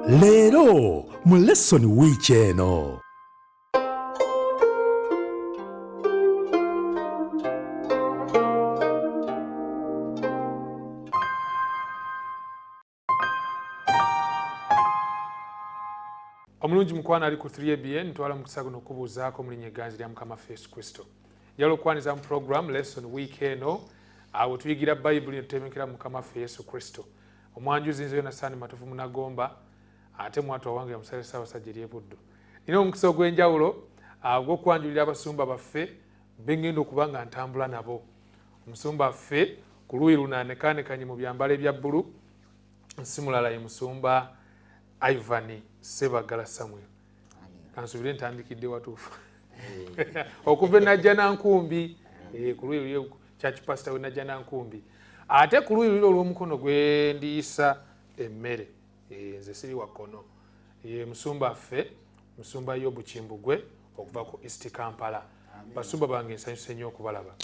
Leero mu lesson week eno. Omulungi mukwana ali ku 3ABN ntwala mukisa guno okubuuzaako mu linnya egganzi lya Mukama Yesu Kristo. Njagala okukwaniza mu program lesson week eno awo tuyigira Bayibuli ne tuteemekera Mukama Yesu Kristo. Omwanjuzi nze Yonasaani Matovu Munagomba ate mwatu wange ya Musale Ssaabasajja Buddu. Nina omukisa ogw'enjawulo ogw'okwanjulira abasumba baffe bengenda okuba nga ntambula nabo. Omusumba waffe ku luuyi lunaanekaanekanye mu byambalo ebya bbulu si mulala ye Musumba Ivan Sebagala Samuel. Kansubire ntandikidde watuufu. Okuva Najjanankumbi ku luuyi church pastor we Najjanankumbi. Ate ku luuyi olw'omukono gwe ndiisa emmere. Nze siri wakono. Ye musumba ffe, musumba Yobu Kimbugwe okuva ku East Kampala. Basumba bange nsanyuse nnyo okubalaba.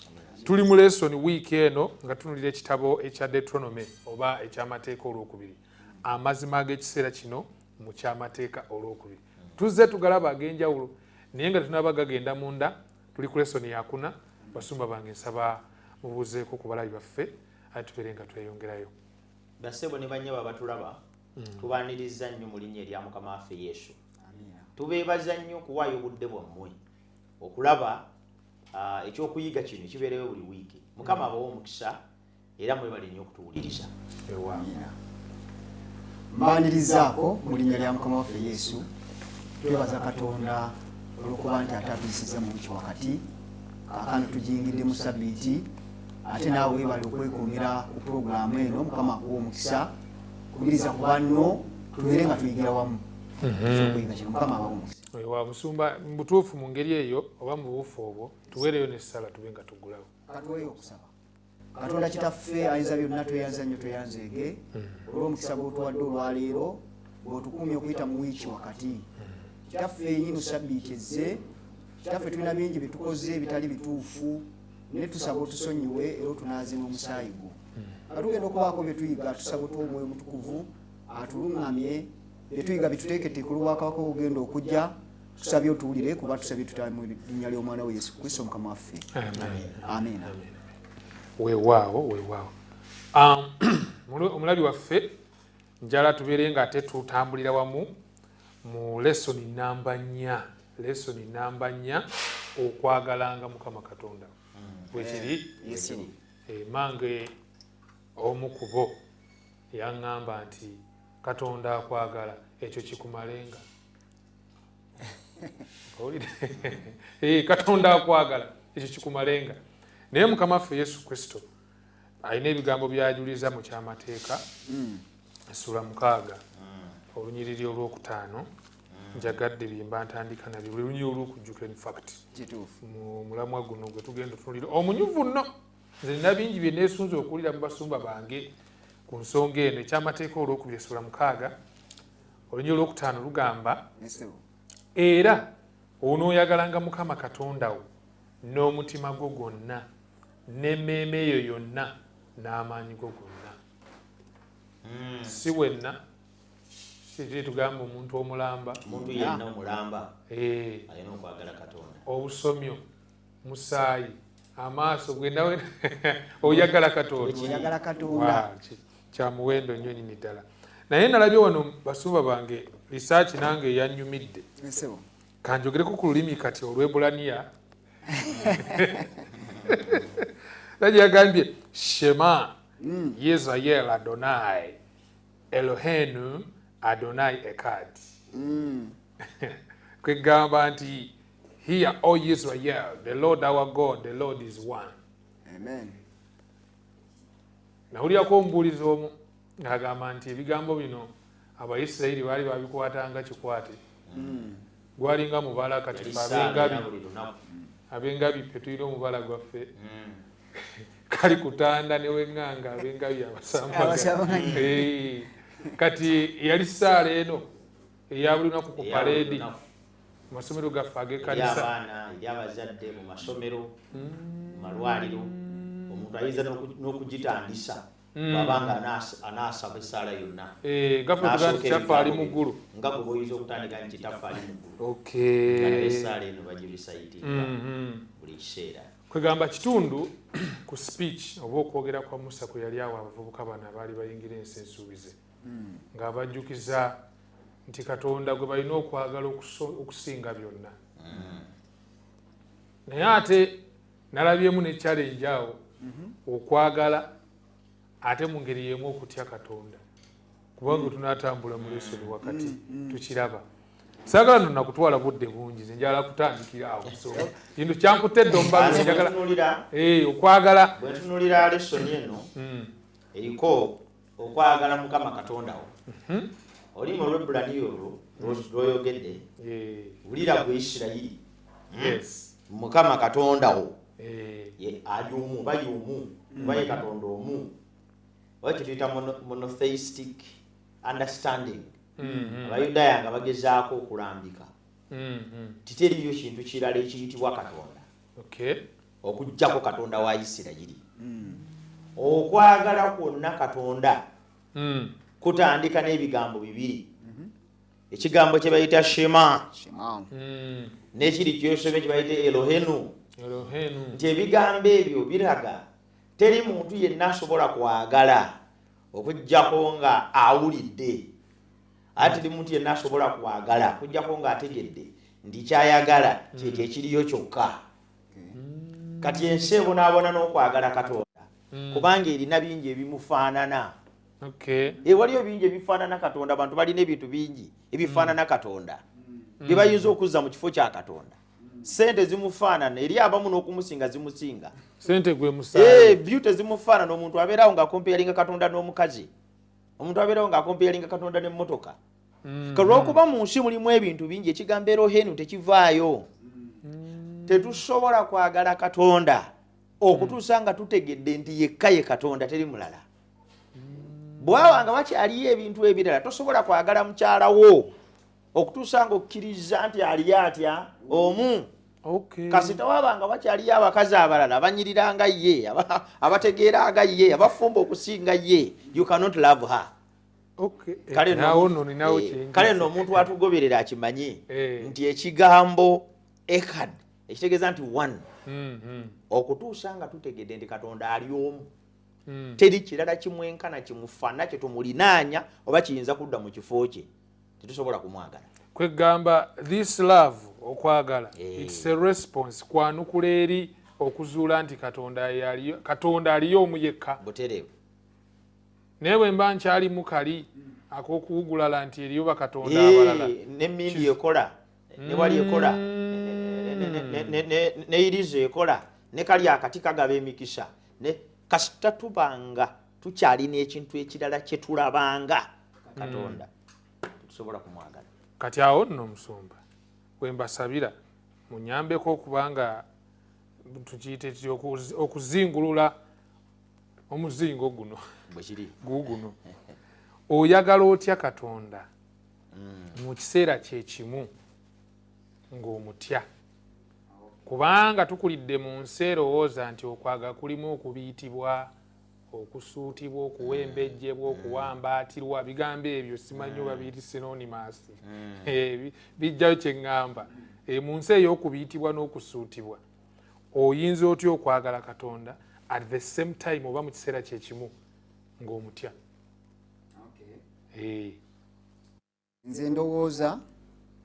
Tuli mu lesson week eno nga tunulira ekitabo ekya Deuteronomy oba eky'amateeka olwokubiri. Amazima ag'ekiseera kino mu kyamateeka olwokubiri. Tuzze tugalaba ag'enjawulo naye nga tunaba gagenda munda tuli ku lesson yakuna. Basumba bange nsaba mubuuzeeko ku balabi baffe ate tubeere nga tweyongerayo. Bassebo ne bannyaba batulaba tubaaniriza nnyo mu linnya erya Mukama waffe Yesu. Tubeebaza nnyo okuwaayo obudde bwammwe okulaba ekyokuyiga kino kibeereyo buli wiiki. Mukama abawa omukisa era mwebale nnyo okutuwuliriza. Mbaanirizaako mu linnya lya Mukama waffe Yesu. Twebaza Katonda olw'okuba nti atatuusiza mu wiki wakati kaakano tugingidde mu Sabbiiti ate naawe weebale okwekuumira ku puroguraamu eno. Mukama akuwa omukisa kubiriza ku banno tubeere nga tuyigira wamu ekyokuyiga kino. Mukama abawa omukisa. Wa musumba mbutuufu mu ngeri eyo oba mu buufu obwo tuweereyo n'essala tube nga tuggulawo. Katuweeyo okusaba. Katonda kitaffe ayinza byonna tweyanza nnyo tweyanzeege olw'omukisa gw'otuwadde olwaleero bw'otukumye okuyita mu wiiki wakati. Kitaffe yino Sabbiiti ezze, kitaffe tulina bingi bye tukoze ebitali bituufu naye tusaba otusonyiwe era otunaaze n'omusaayi gwo. Nga tugenda okubaako bye tuyiga tusaba otuwa Omwoyo Mutukuvu atuluŋŋamye bye tuyiga bituteeketeeke olw'Obwakabaka obugenda okujja. Tusabye otuwulire kuba tusabye tutali mu linnya ly'Omwana we Yesu Kristo Mukama waffe. Amen. Weewaawo. Omulabi waffe njala tubeere nga ate tutambulira wamu mu lesson namba 4. Lesson namba 4 okwagalanga Mukama Katonda. Bwekiri? Mange omu ku bo yaŋŋamba nti Katonda akwagala ekyo kikumalenga. Katonda akwagala ekyo kikumalenga. Naye Mukama waffe Yesu Kristo alina ebigambo by'ajuliza mu kyamateeka essula 6 olunyiriri olw'okutaano. Njagadde bimba ntandika nabyo buli lunyiriri olw'okujjukira in fact mu mulamwa guno gwe tugenda otunulira omunyuvu nno. Nze nina bingi bye neesunze okuwulira mu basumba bange ku nsonga eno. Ekyamateeka olw'okubiri essula 6 olunyiriri olw'okutaano lugamba era onooyagalanga Mukama Katonda wo n'omutima gwo gwonna n'emmeeme yo yonna n'amaanyi go gonna. Si wenna si tugamba omuntu omulamba, omuntu yenna omulamba alina okwagala Katonda. Obusomyo, musaayi, amaaso gwenna oyagala Katonda. Kya muwendo nnyo nnyini ddala. Naye nalabye wano basumba bange research nange eyanyumidde. Kanjogereko ku lulimi kati Olwebulaniya. Naye yagambye Shema Yisrael Adonai Eloheinu Adonai Echad. Kwegamba nti Hear, O Israel, the Lord our God, the Lord is one. Amen. Nawulirako omubuulizi omu ng'agamba nti ebigambo bino Abayisirayiri baali babikwatanga kikwate. Gwalinga mubala kati abengabi ffe tulina omubala gwaffe kali kutanda ne wenganga abengabi abasamba. Kati yali ssaala eno eya buli lunaku ku paleedi mu masomero gaffe ag'ekkanisa. Abaana ery'abazadde mu masomero mu malwaliro omuntu ayinza n'okugitandisa wabanga anasaba essaala yonna gavumenti kitaffe ali mu ggulu nga bwe boyinza okutandika nti kitaffe ali mu ggulu essaala eno bagirisaitinga buli kiseera kwegamba kitundu ku speech oba okwogera kwa Musa kwe yali awo abavubuka bano abaali bayingira ensi ensuubize ng'abajjukiza nti Katonda gwe balina okwagala okusinga byonna naye ate nalabyemu ne challenge awo okwagala ate mu ngeri y'emu okutya Katonda kubanga tunaatambula mu lesoni wakati tukiraba saagala nno nakutwala budde bungi njagala kutandikira awo kintu kyankutedde omubalo njagala okwagala bwe ntunulira lesoni eno eriko okwagala Mukama Katonda wo olimi olw'Ebbulaniya olwo lw'oyogedde wulira bwe Isirayiri Mukama Katonda wo ali omu bali omu baye Katonda omu wakituyita monotheistic understanding abayudaaya nga bagezaako okulambika titeriyo kintu kirala ekiyitibwa Katonda okuggyako Katonda wa Isirayiri okwagala kwonna Katonda kutandika n'ebigambo bibiri ekigambo kye bayita Shema n'ekiri kyosebe kye bayita Elohenu nti ebigambo ebyo biraga teri muntu yenna asobola kwagala okuggyako nga awulidde ate teri muntu yenna asobola kwagala okuggyako nga ategedde nti kyayagala kyekyo ekiriyo kyokka kati ensi ebonaabona n'okwagala Katonda kubanga erina bingi ebimufaanana waliyo bingi ebifaanana Katonda abantu balina ebintu bingi ebifaanana Katonda bye bayinza okuzza mu kifo kya Katonda sente zimufaanana eri abamu n'okumusinga zimusinga sente gwe musaale beauty zimufaanana omuntu abeerawo ng'akompeyalinga Katonda n'omukazi omuntu abeerawo ng'akompeyalinga Katonda n'emmotoka kalwokuba mu nsi mulimu ebintu bingi ekigambo Elohenu tekivaayo tetusobola kwagala Katonda okutuusa nga tutegedde nti yekka ye Katonda teri mulala bwawanga wakyaliyo ebintu ebirala tosobola kwagala mukyala wo okutuusa nga okkiriza nti ali atya omu kasita wabanga wakyaliyo abakazi abalala abanyirira nga ye abategeera nga ye abafumba okusinga ye you cannot love her kale nno omuntu atugoberera akimanye nti ekigambo ekad ekitegeeza nti one okutuusa nga tutegedde nti Katonda ali omu teri kirala kimwenkana kimufaana kye tumulinaanya oba kiyinza kudda mu kifo kye tetusobola kumwagala kwegamba this love okwagala it's a response kwanukula eri okuzuula nti Katonda aliyo omu yekka butereevu naye bwe mba nkyali mukali ak'okuwugulala nti eriyo bakatonda abalala n'emmindi ekola ne wali ekola ne irizo ekola ne kali akati kagaba emikisa ne kasita tubanga tukyalina ekintu ekirala kye tulabanga Katonda tusobola kumwagala kati awo nno Musumba bwe mbasabira munyambeko okubanga tukiyite okuzingulula omuzingo guno guguno oyagala otya Katonda mu kiseera kyekimu ng'omutya kubanga tukulidde mu nsi erowooza nti okwagala kulimu okubiyitibwa okusuutibwa okuwembejjebwa okuwambaatirwa bigambo ebyo simanyi oba biri synonymous bijjayo kye ŋŋamba mu nsi ey'okubiyitibwa n'okusuutibwa oyinza otya okwagala Katonda at the same time oba mu kiseera kyekimu ng'omutya nze ndowooza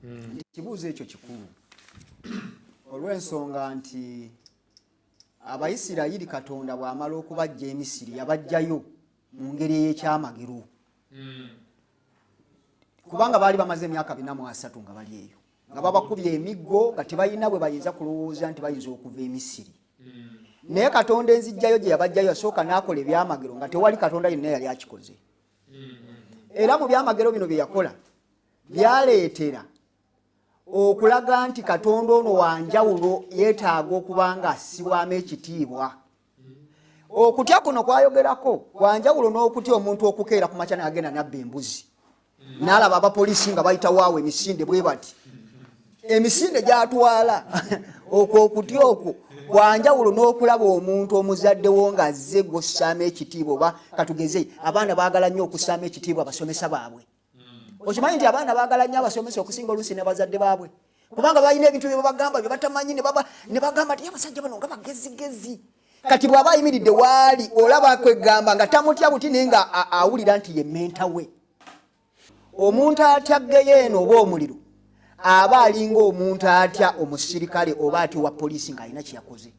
nti kibuuzo ekyo kikulu olw'ensonga nti Abayisirayiri Katonda bw'amala okubajja e Misiri yabajjayo mu ngeri ey'ekyamagero kubanga baali bamaze emyaka 403 nga bali eyo nga babakubye emiggo nga tebalina bwe bayinza kulowooza nti bayinza okuva e Misiri naye Katonda enzijjayo gye yabajjayo yasooka n'akola ebyamagero nga tewali Katonda yenna yali akikoze era mu byamagero bino bye yakola byaleetera okulaga nti Katonda ono wanjawulo yeetaaga okuba nga assibwamu ekitiibwa okutya kuno kwayogerako wanjawulo n'okutya omuntu okukeera ku makya n'agenda n'abba embuzi n'alaba abapoliisi nga bayita waawo emisinde bwe bati emisinde gy'atwala okwo okutya okwo Wanjawulo n'okulaba omuntu omuzaddewo ng'azze gw'ossaamu ekitiibwa oba katugeze abaana baagala nnyo okussaamu ekitiibwa abasomesa baabwe. Okimanyi nti abaana baagala nnyo abasomesa okusinga oluusi ne bazadde baabwe kubanga balina ebintu bye babagamba bye batamanyi ne bagamba nti abasajja bano nga bagezigezi. Kati bw'aba ayimiridde waali olaba kwegamba nga tamutya buti naye nga awulira nti ye menta we. Omuntu atya geyeeno oba omuliro aba alinga omuntu atya omusirikale oba atya wa poliisi ng'alina kye yakoze.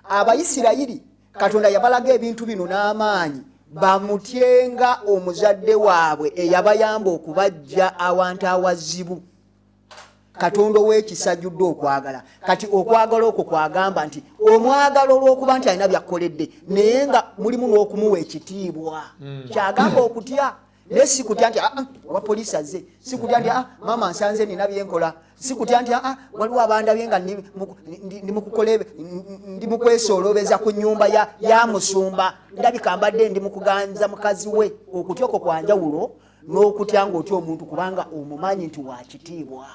Abayisirayiri Katonda yabalaga ebintu bino n'amaanyi bamutyenga omuzadde waabwe eyabayamba okubajja awantu awazibu. Katonda ow'ekisajjudde okwagala. Kati okwagala okwo kwagamba nti omwagala olw'okuba nti alina byakkoledde naye nga mulimu n'okumuwa ekitiibwa. Kyagamba okutya. Naye sikutya nti oba poliisi azze, sikutya nti maama nsanze nina byenkola, sikutya nti waliwo abandabye nga ndi mu kwesoolobeza ku nnyumba ya musumba, ndabika mbadde ndi mu kuganza mukazi we. Okutya okwo kwanjawulo n'okutya ng'otya omuntu kubanga omumanyi nti wa kitiibwa.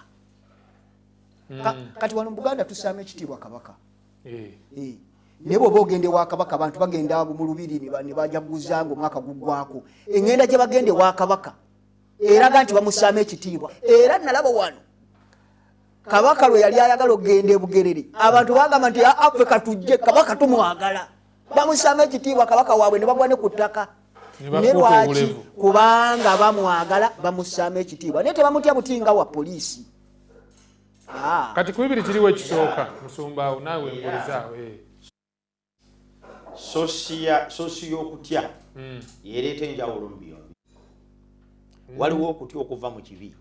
Kati wano mu Buganda tussaamu ekitiibwa kabaka. Naye bw'oba ogende wa kabaka abantu bagenda mu lubiri ne bajaguza ng'omwaka guggwako. Engenda gye bagende wa kabaka eraga nti bamussaamu ekitiibwa. Era nalaba wano kabaka lwe yali ayagala okugenda e Bugerere abantu bagamba nti ffe katujje kabaka tumwagala. Bamussaamu ekitiibwa kabaka waabwe ne bagwa ne ku ttaka. Ne lwaki? Kubanga bamwagala bamussaamu ekitiibwa. Naye tebamutya butinga wa poliisi. Kati ku bibiri kiriwo ekisooka Musumbaawo naawe ngulizaawe. Sosi y'okutya yereeta enjawulo mu byombi. Waliwo okutya okuva mu kibi,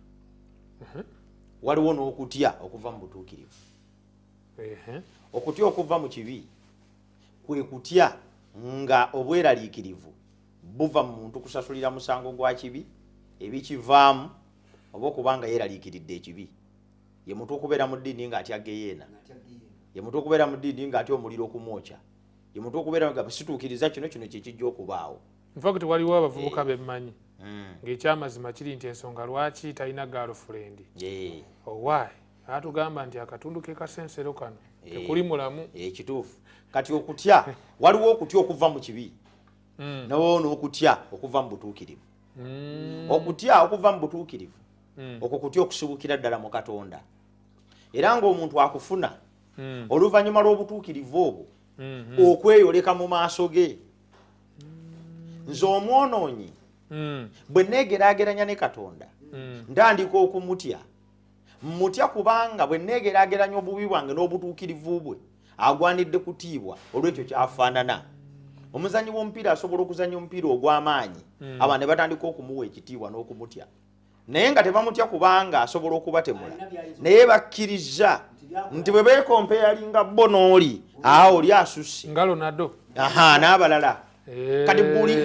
waliwo n'okutya okuva mu butuukirivu. Okutya okuva mu kibi kwe kutya nga obweraliikirivu buva mu muntu kusasulira musango gwa kibi ebikivaamu oba okubanga yeeraliikiridde ekibi. Ye muntu okubeera mu ddiini ng'atya geyeena, ye muntu okubeera mu ddiini ng'atya omuliro okumwokya, ye muntu okubeera nga basituukiriza kino kyekijja okubaawo. Infact waliwo abavubuka bemmanyi ng'ekyamazima kiri nti ensonga lwaki talina girlfriend. Owaayi atugamba nti akatundu ke kasensero kano tekuli mulamu. Kituufu. Kati okutya waliwo okutya okuva mu kibi nawo n'okutya okuva mu butuukirivu. Okutya okuva mu butuukirivu okwo kutya okusibukira ddala mu Katonda. Era ng'omuntu akufuna oluvannyuma lw'obutuukirivu obwo okweyoleka mu maaso ge. Nze omwonoonyi bwe neegeraageranya ne Katonda ntandika okumutya. Mmutya kubanga bwe neegeraageranya obubi bwange n'obutuukirivu bwe agwanidde kutiibwa olw'ekyo kyafaanana. Omuzannyi w'omupiira asobola okuzannya omupiira ogw'amaanyi abantu ne batandika okumuwa ekitiibwa n'okumutya. Naye nga tebamutya kubanga asobola okubatemula, naye bakkiriza nti bwe beekompeyalinga bo n'oli oli asusse nga Ronaldo n'abalala. Kati buli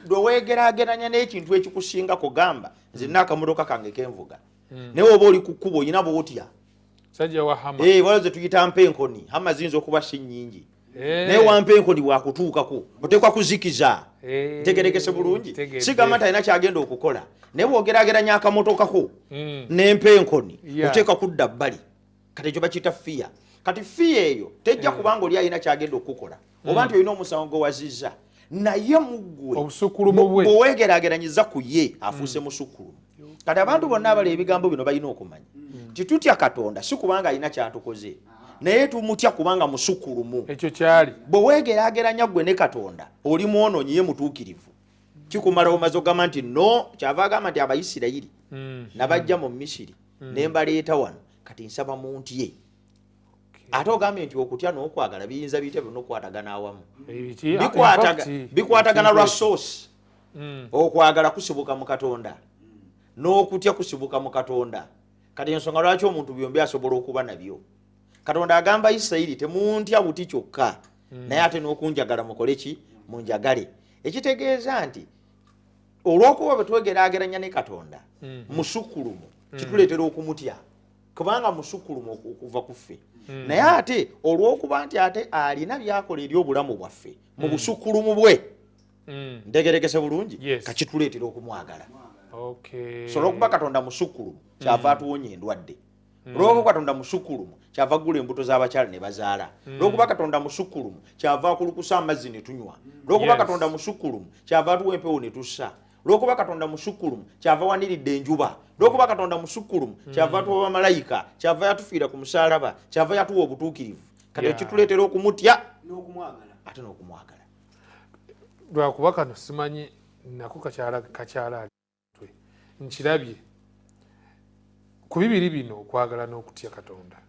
lwe weegeraageranya n'ekintu ekikusinga kugamba nze nina akamotoka kange kenvuga, naye oba oli ku kkubo olina bw'otya. Sajja wa hama waliwo ze tuyita mpenkoni, hama ziyinza okuba si nnyingi naye wa mpenkoni bwakutuukako oteekwa kuzikiza. Ntegerekese bulungi, sigamba talina kyagenda okukola, naye bw'ogeraageranya akamotokako n'empenkoni oteekwa kudda bbali. Kati ekyo bakiyita fiya. Kati fiya eyo tejja kubanga oli alina kyagenda okukola oba nti olina omusango gwe wazizza, naye muggwe bw'oweegeraageranyiza ku ye afuuse musukkulumu. Kati abantu bonna abali ebigambo bino balina okumanya nti tutya Katonda si kubanga alina kyatukoze, naye tumutya kubanga musukkulumu. Ekyo kyali bwe weegeraageranya gwe ne Katonda oli mwonoonyi ye mutuukirivu, kikumala omaze ogamba nti no. Kyava agamba nti Abayisirayiri nabajja mu Misiri ne mbaleeta wano, kati nsaba muntye. Ate ogambye nti okutya n'okwagala biyinza biyite n'okwatagana awamu, bikwatagana lwa source. Okwagala kusibuka mu Katonda n'okutya kusibuka mu Katonda. Kati ensonga lwaki omuntu byombi asobola okuba nabyo. Katonda agamba Isirayiri temuntya buti kyokka, naye ate n'okunjagala mukole ki? Munjagale. Ekitegeeza nti olw'okuba bwe twegeraageranya ne Katonda musukkulumu kituleetera okumutya kubanga musukkulumu okuva ku ffe. Naye ate olw'okuba nti ate alina byakola eri obulamu bwaffe mu busukkulumu bwe, ntegerekese bulungi, kakituleetera okumwagala. So olw'okuba Katonda musukkulumu kyava atuwonya endwadde, olw'okuba Katonda musukkulumu kyava gula embuto z'abakyala ne bazaala lw'okuba katonda musukulumu kyava akulukusa amazzi ne tunywa lw'okuba katonda musukulumu kyava atuwa empewo ne tussa lw'okuba katonda musukulumu kyava waniridde enjuba lw'okuba katonda musukulumu kyava atuwa bamalayika kyava yatufiira ku musaalaba kyava yatuwa obutuukirivu kati kituleetera okumutya ate n'okumwagala lwakuba kano simanyi nako kakyala nkirabye ku bibiri bino okwagala n'okutya katonda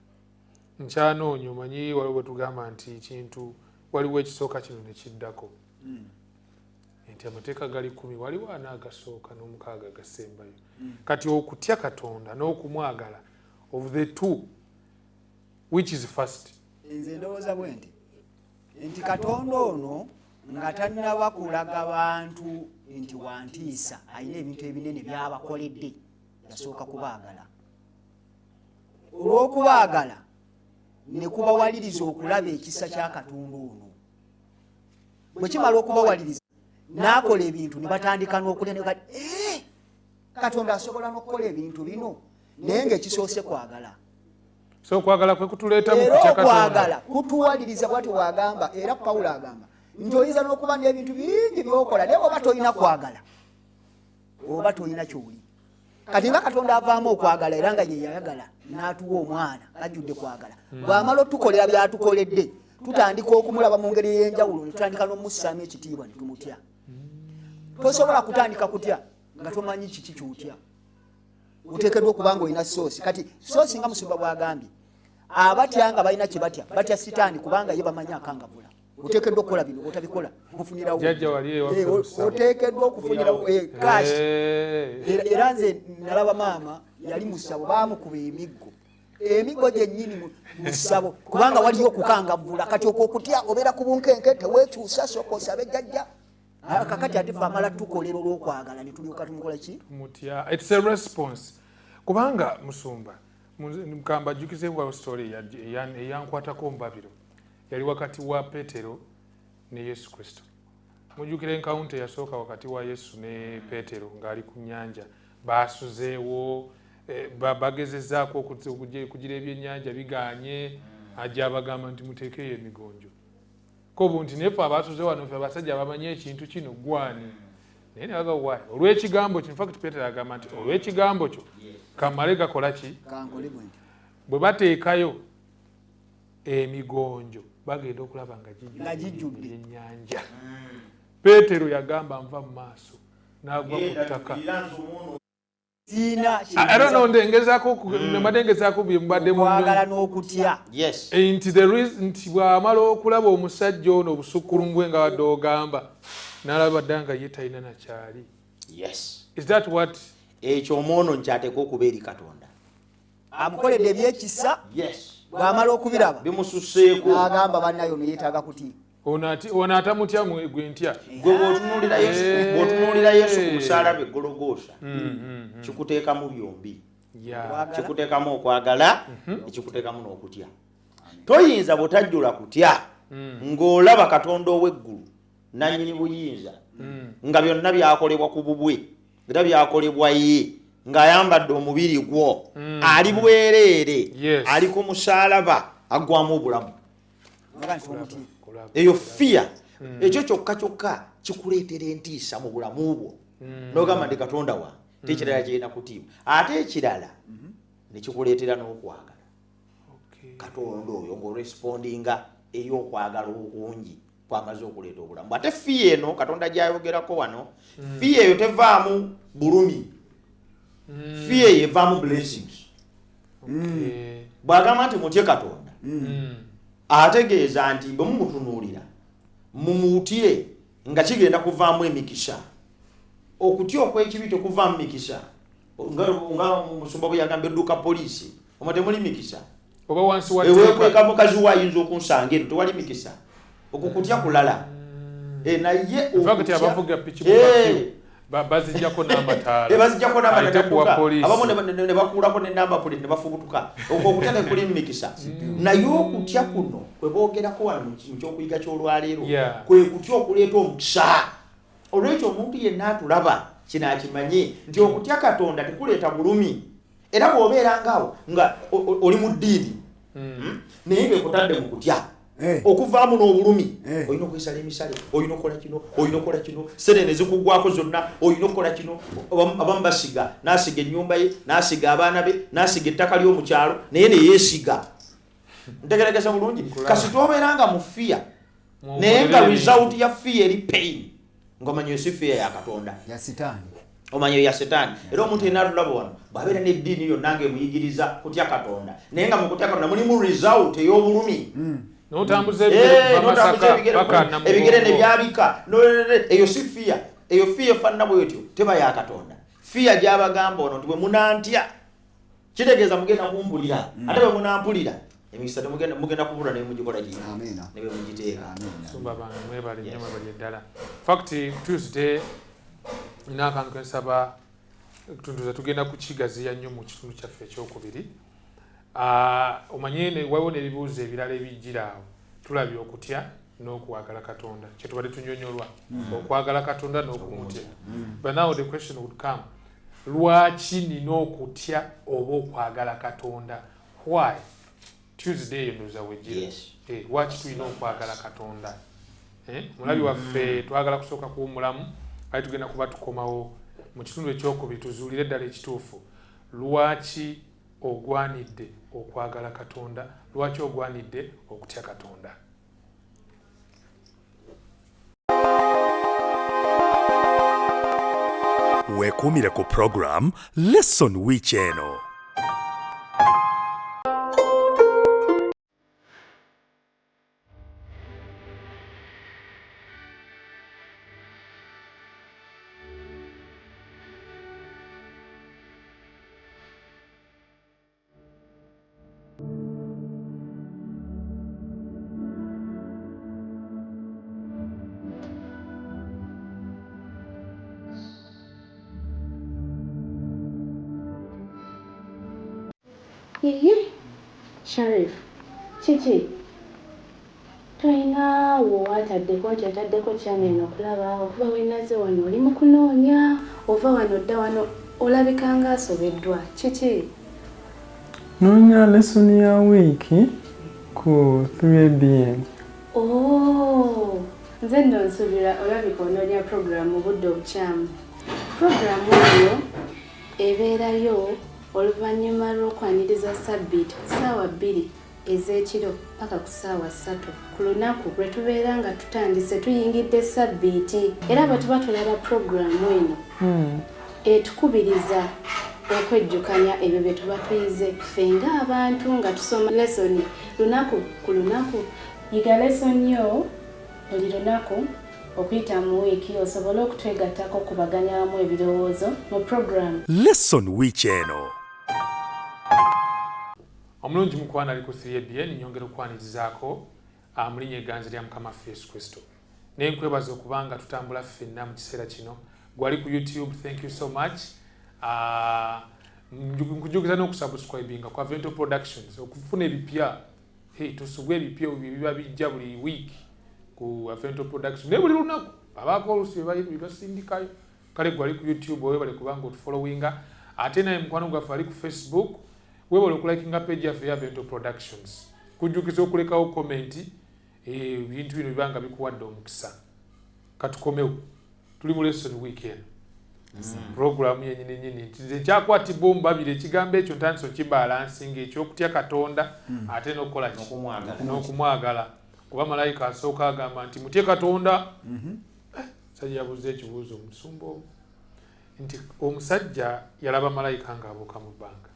nkyanoonya omanyi waliwo bwe tugamba nti kintu waliwo ekisooka kino ne kiddako nti amateeka gali 10 waliwo anaagasooka n'omukaaga agasembayo kati okutya katonda n'okumwagala of the two which is first nze ndowooza bwe nti katonda ono nga tannaba kulaga bantu nti wantiisa alina ebintu ebinene byabakoledde yasooka kubaagala olw'okubaagala ne kubawaliriza okulaba ekisa kya katonda ono bwe kimala okubawaliriza n'akola ebintu ne batandika n'okulya katonda asobola n'okukola ebintu bino naye ng'ekisoose kwagala so okwagala kwe kutuleeta mu kutya katonda okwagala kutuwaliriza bwati wagamba era Pawulo agamba nti oyinza n'okuba n'ebintu bingi by'okola naye oba tolina kwagala oba tolina kyoli kati nga katonda avaamu okwagala era nga ye yayagala n'atuwa omwana ajjudde kwagala bw'amala otukolera byatukoledde tutandika okumulaba mu ngeri ey'enjawulo ne tutandika n'omussaamu ekitiibwa ne tumutya tosobola kutandika kutya nga tomanyi kiki kyotya oteekeddwa okuba nga olina soosi kati soosi nga musumba bw'agambye abatya nga balina kye batya sitaani kubanga ye bamanyi akangavula oteekeddwa okukola bino otabikola ofunirawo oteekeddwa okufunirawo kashi era nze nalaba maama yali mu ssabo baamukuba emiggo gyennyini mu ssabo kubanga waliyo okukangavula kati okokutya obeera ku bunkenke teweekyusa sooka osabe jjajja kakati ate fe amala tukolera olw'okwagala ne tulyoka tumukola ki mutya it's a response kubanga musumba mukamba jjukizebwa story eyankwatako mbabiro yali wakati wa Petero ne Yesu Kristo mujjukira encounter yasooka wakati wa Yesu ne Petero ng'ali ku nnyanja baasuzeewo bagezezaako okugira ebyennyanja biganye ajja abagamba nti muteekeyo emigonjo kobu nti nefe abaasuze wano fe abasajja bamanyi ekintu kino gwani naye ne baga waayi olw'ekigambo kyo infact Petero agamba nti olw'ekigambo kyo kamale gakola ki bwe bateekayo emigonjo bagenda okulaba nga gijjudde ennyanja Petero yagamba nva mu maaso n'agwa ku ttaka era nondengezaako nebadengezaako bye mubadde kwagala n'okutya nti bw'amala okulaba omusajja ono obusukkulumu bwe nga wadde ogamba n'alaba dda nga ye talina nakyali is that what ekyo omwono nkyateeka okuba eri katonda amukoledde ebyekisa bw'amala okubiraba bimususseeko agamba bannayo neyeetaaga kuti ono atamutya gwe ntya gwe bw'otunuulira Yesu ku musaalaba eggologoosa kikuteekamu byombi kikuteekamu okwagala ekikuteekamu n'okutya toyinza butajjula kutya ng'olaba katonda ow'eggulu nannyini buyinza nga byonna byakolebwa ku bubwe era byakolebwa ye ng'ayambadde omubiri gwo ali bwereere ali ku musaalaba aggwamu obulamu eyo fiya ekyo kyokka kyokka kikuleetera entiisa mu bulamu bwo n'ogamba ndi katonda wa tekirala kirina kutiibwa ate ekirala ne kikuleetera n'okwagala katonda oyo ng'oresipondinga eri okwagala okungi kwamaze okuleeta obulamu ate fiya eno katonda gy'ayogerako wano fiya eyo tevaamu bulumi fiya eyo evaamu blessings bw'agamba nti mutye katonda ategeeza nti bwe mumutunuulira mumutye nga kigenda kuvaamu emikisa okutya okw'ekibi tekuvaamu mikisa nga musumba bwe yagamba edduuka poliisi omwo temuli mikisa eweekweka mukazi we ayinza okunsanga eno tewali mikisa okukutya kulala naye bazijjako n'amataala bazijjako n'amataala abamu ne bakuulako n'ennamba puleti ne bafubutuka okutya tekuli mu mikisa naye okutya kuno kwe boogerako wano mu kyokuyiga ky'olwaleero kwe kutya okuleeta omukisa olwekyo omuntu yenna atulaba kino akimanye nti okutya katonda tekuleeta bulumi era bw'obeera ngaawo nga oli mu ddiini naye ng'ekutadde mu kutya okuvaamu n'obulumi olina okwesala emisale olina okukola kino olina okukola kino serene zikugwako zonna olina okukola kino abamu basiga n'asiga ennyumba ye n'asiga abaana be n'asiga ettaka ly'omu kyalo naye neyeesiga ntegeregesa bulungi kasi tobeera nga mu fiya naye nga result ya fiya eri pain ng'omanyi esi fiya ya Katonda ya sitaani omanyi ya setaani era omuntu yenna atulaba wano bw'abeera n'eddiini yonna ng'emuyigiriza kutya Katonda naye nga mu kutya Katonda mulimu result ey'obulumi notambuza ebigere ne byabika eyo si fiya eyo fiya efaanana bwetyo teba ya Katonda fiya gy'abagamba ono nti bwe munantya kitegeeza mugenda kumpulira ate bwe munampulira emikisa mugenda kubula naye mugikola gino ne bwe mugiteeka sumba bantu mwebale nnyo mwebale ddala fact Tuesday n'akantu kensaba tunduza tugenda kukigaziya nnyo mu kitundu kyaffe ekyokubiri omanye waliwo n'ebibuuzo ebirala ebijjira awo tulabye okutya n'okwagala Katonda kyetubadde tunyonyolwa okwagala Katonda n'okumutya but now the question would come lwaki nina okutya oba okwagala Katonda why Tuesday enduza wejjira lwaki tulina okwagala Katonda mulabi waffe twagala kusooka kuwumulamu kale tugenda kuba tukomawo mu kitundu ekyokubiri tuzuulire ddala ekituufu lwaki ogwanidde okwagala Katonda lwaki ogwanidde okutya Katonda weekuumire ku program Lesson Week eno. Sharif, kiki toyina wowaataddeko nti ataddeko kyameno okulaba okuva wenaze wano oli mu kunoonya ova wano dda wano olabika nga asobeddwa kiki noonya lesson ya wiiki ku 3BN. Nze nno nsuubira olabika onoonya programu budde obukyamu. Programu eyo ebeerayo oluvannyuma lw'okwaniriza sabbiiti ssaawa 2 ez'ekiro paka ku ssaawa 3 ku lunaku lwe tubeera nga tutandise tuyingidde sabbiiti era bwe tuba tulaba programu eno etukubiriza okwejjukanya ebyo bye tuba tuyize ffe ng'abantu nga tusoma lesoni lunaku ku lunaku. Yiga lesoni yo buli lunaku okuyita mu wiiki osobole okutwegattako okubaganya wamu ebirowoozo mu programu Lesson Week eno. omulungi mukwana ali ku 3BN nyongera okwanirizaako mu linnya egganzi lya Mukama waffe Yesu Kristo naye nkwebaza okubanga tutambula ffenna mu kiseera kino gwali ku YouTube thank you so much nkujukiza n'okusubscribinga ku Avento Productions okufuna ebipya tusubwe ebipya biba bijja buli week ku Avento Productions naye buli lunaku abaako olusi bebasindikayo kale gwali ku YouTube webale kubanga otufollowinga ate naye mukwano gwaffe ali ku Facebook webale okulakinga page yaffe ya Avento Productions kujukiza okulekawo komenti ebintu bino bibanga bikuwadde omukisa katukomewo tuli mu lesson weekend programu yennyini nti kyakwatibwa omubabire ekigambo ekyo ntandise okibalansinga ekyokutya Katonda ate n'okukola n'okumwagala kuba malayika asooka agamba nti mutye Katonda sajja yabuuza ekibuuzo omusumba omu nti omusajja yalaba malayika ng'abuuka mu bbanga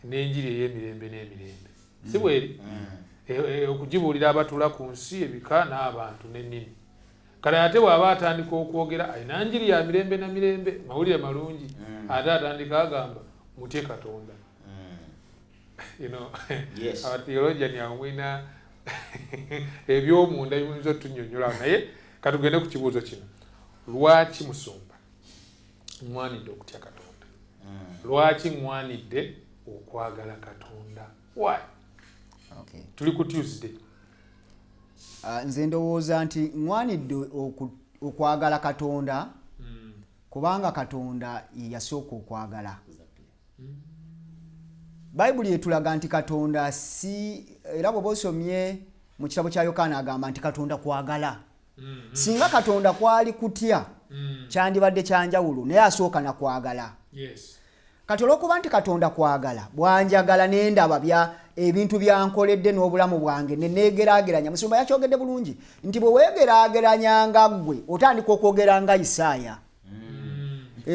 n'enjiri ey'emirembe n'emirembe si bweri okugibuulira abatuula ku nsi ebika n'abantu n'ennimi kale ate bw'aba atandika okwogera ayina njiri ya mirembe na mirembe mawulire malungi ate atandika agamba mutye Katonda abatheologian awo mwina ebyomunda biyinza otunyonyola naye katugende ku kibuuzo kino lwaki musumba ŋŋwanidde okutya Katonda lwaki ŋŋwanidde okwagala Katonda why tuli ku Tuesday nze ndowooza nti ŋŋwanidde okwagala Katonda kubanga Katonda yasooka okwagala Bayibuli etulaga nti Katonda si era bwe bosomye mu kitabo kya Yokaana agamba nti Katonda kwagala. Singa Katonda kwali kutya kyandibadde kyanjawulo naye asooka na kwagala. Kati olw'okuba nti Katonda kwagala bwanjagala n'endaba bya ebintu byankoledde n'obulamu bwange ne neegeraageranya. Musumba yakyogedde bulungi nti bwe weegeraageranyanga ggwe otandika okwogera nga Isaaya.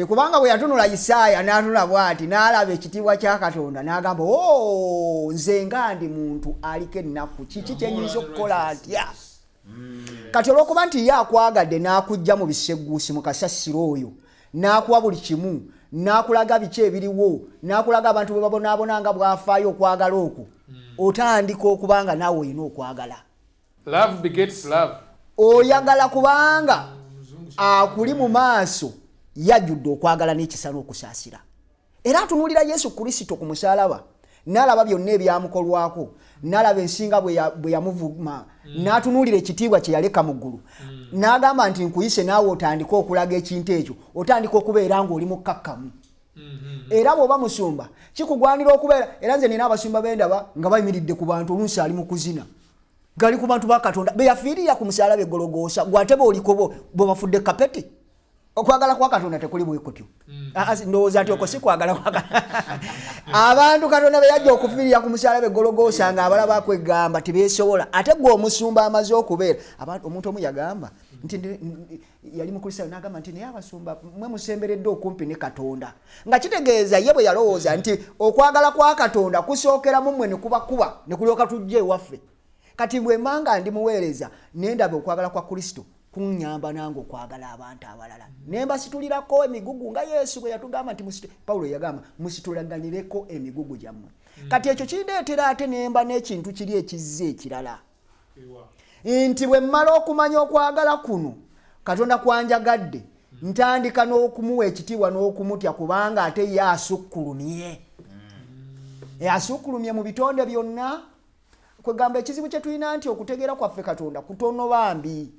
Kubanga bwe yatunula Isaaya n'atunula bw'ati n'alaba ekitiibwa kya Katonda n'agamba nze nga ndi muntu aliko ennaku kiki kye nnyinza okukola atya. Kati olw'okuba nti ye akwagadde n'akujja mu bisegguusi mu kasasiro oyo n'akuwa buli kimu n'akulaga biki ebiriwo n'akulaga abantu bwe babonaabona nga bw'afaayo okwagala okwo otandika okubanga naawe olina okwagala. Love begets love. Oyagala kubanga akuli mu maaso yajjudde okwagala n'ekisa n'okusaasira. Era atunuulira Yesu Kristo ku musaalaba n'alaba byonna ebyamukolwako n'alaba ensinga bwe yamuvuma n'atunuulira ekitiibwa kye yaleka mu ggulu n'agamba nti nkuyise naawe otandika okulaga ekintu ekyo otandika okubeera ng'oli mukkakkamu. Era bw'oba musumba kikugwanira okubeera era nze nina abasumba b'endaba nga bayimiridde ku bantu oluusi ali mu kuzina gali ku bantu ba Katonda be yafiirira ku musaalaba e Gologoosa gw'ate bw'oliko bwe bafudde kapeti. Okwagala kwa Katonda tekuli bwe kutyo. Ndowooza nti okwo si kwagala kwa abantu Katonda be yajja okufiirira ku musaalaba e Gologoosa nga abalaba kwegamba tibeesobola ate gwe omusumba amaze okubeera. Omuntu omu yagamba nti yali mukristaayo n'agamba nti naye abasumba mwe musemberedde okumpi ne Katonda nga kitegeeza ye bwe yalowooza nti okwagala kwa Katonda kusookera mu mmwe ne kubakuba ne kulyoka tujja ewaffe. Kati bwe manga ndi muweereza n'endaba okwagala kwa Kristo kunyamba nange okwagala abantu abalala nemba situlirako emigugu nga Yesu bwe yatugamba nti Paulo yagamba musitulaganireko emigugu gyammwe. Kati ekyo kindeetera ate nemba n'ekintu kiri ekizze ekirala nti bwe mmala okumanya okwagala kuno Katonda kwanjagadde ntandika n'okumuwa ekitiibwa n'okumutya kubanga ate ye asukkulumye. Asukkulumye mu bitonde byonna. Kwegamba ekizibu kye tulina nti okutegeera kwaffe Katonda kutono bambi.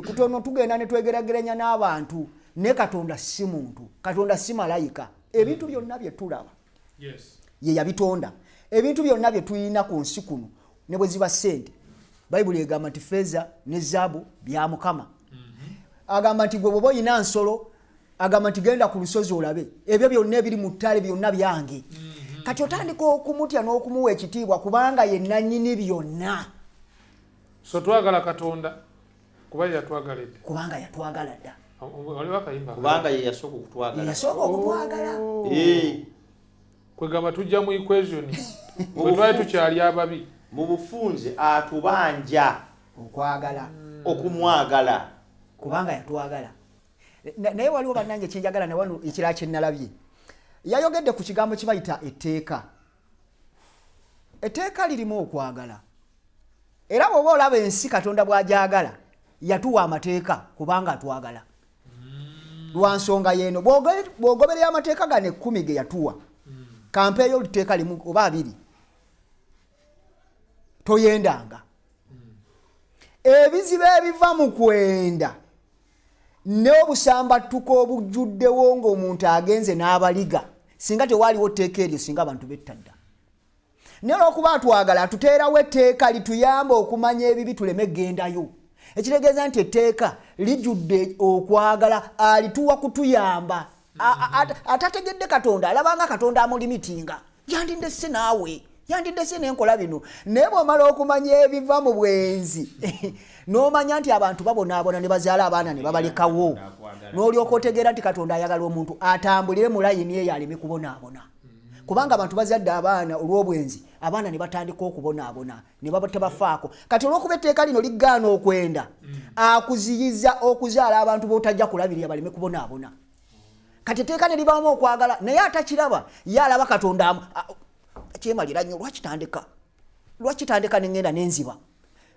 Kutono tugenda ne twegerageranya n'abantu ne Katonda si muntu. Katonda si malayika. Ebintu byonna bye tulaba ye yabitonda. Ebintu byonna bye tulina ku nsi kuno ne bwe ziba ssente Bayibuli egamba nti ffeeza ne zaabu bya Mukama. Agamba nti gwe bw'oba olina nsolo agamba nti genda ku lusozi olabe ebyo byonna ebiri mu ttale byonna byange. Kati otandika okumutya n'okumuwa ekitiibwa kubanga ye nannyini byonna. So twagala Katonda kuba yatwagala edda. Kubanga yatwagala dda. Waliwo akayimba kubanga ye yasooka okutwagala. Yasooka okutwagala. Kwegamba tujja mu equation bwe twali tukyali ababi. Mu bufunze atubanja okwagala okumwagala kubanga yatwagala. Naye waliwo bannange kyenjagala ne wano ekirala kye nnalabye. Yayogedde ku kigambo kye bayita etteeka. Etteeka lirimu okwagala. Era bw'oba olaba ensi Katonda bw'agyagala yatuwa amateeka kubanga atwagala. Lwa nsonga y'eno bw'ogoberera amateeka gano 10 ge yatuwa kampeeyo oluteeka limu oba 2 toyendanga. Ebizibu ebiva mu kwenda n'obusambattuko obujjuddewo ng'omuntu agenze n'abaliga singa tewaaliwo tteeka eryo singa abantu bettadda. Naye olw'okuba atwagala atuteerawo etteeka lituyamba okumanya ebibi tuleme gendayo. Ekitegeeza nti etteeka lijjudde okwagala alituwa kutuyamba. Atategedde Katonda alabanga Katonda amulimitinga yandindese naawe yandindese n'enkola bino. Naye bw'omala okumanya ebiva mu bwenzi n'omanya nti abantu babonaabona ne bazaala abaana ne babalekawo n'olyoka otegeera nti Katonda ayagala omuntu atambulire mu layini eyo aleme kubonaabona. Kubanga abantu bazadde abaana olw'obwenzi abaana ne batandika okubonaabona ne tabafaako. Kati olw'okuba etteeka lino liggaana okwenda akuziyiza okuzaala abantu b'otajja kulabirira baleme kubonaabona. Kati etteeka ne libaamu okwagala naye atakiraba ye alaba Katonda kyemalira nnyo lwaki tandika n'engenda n'enziba.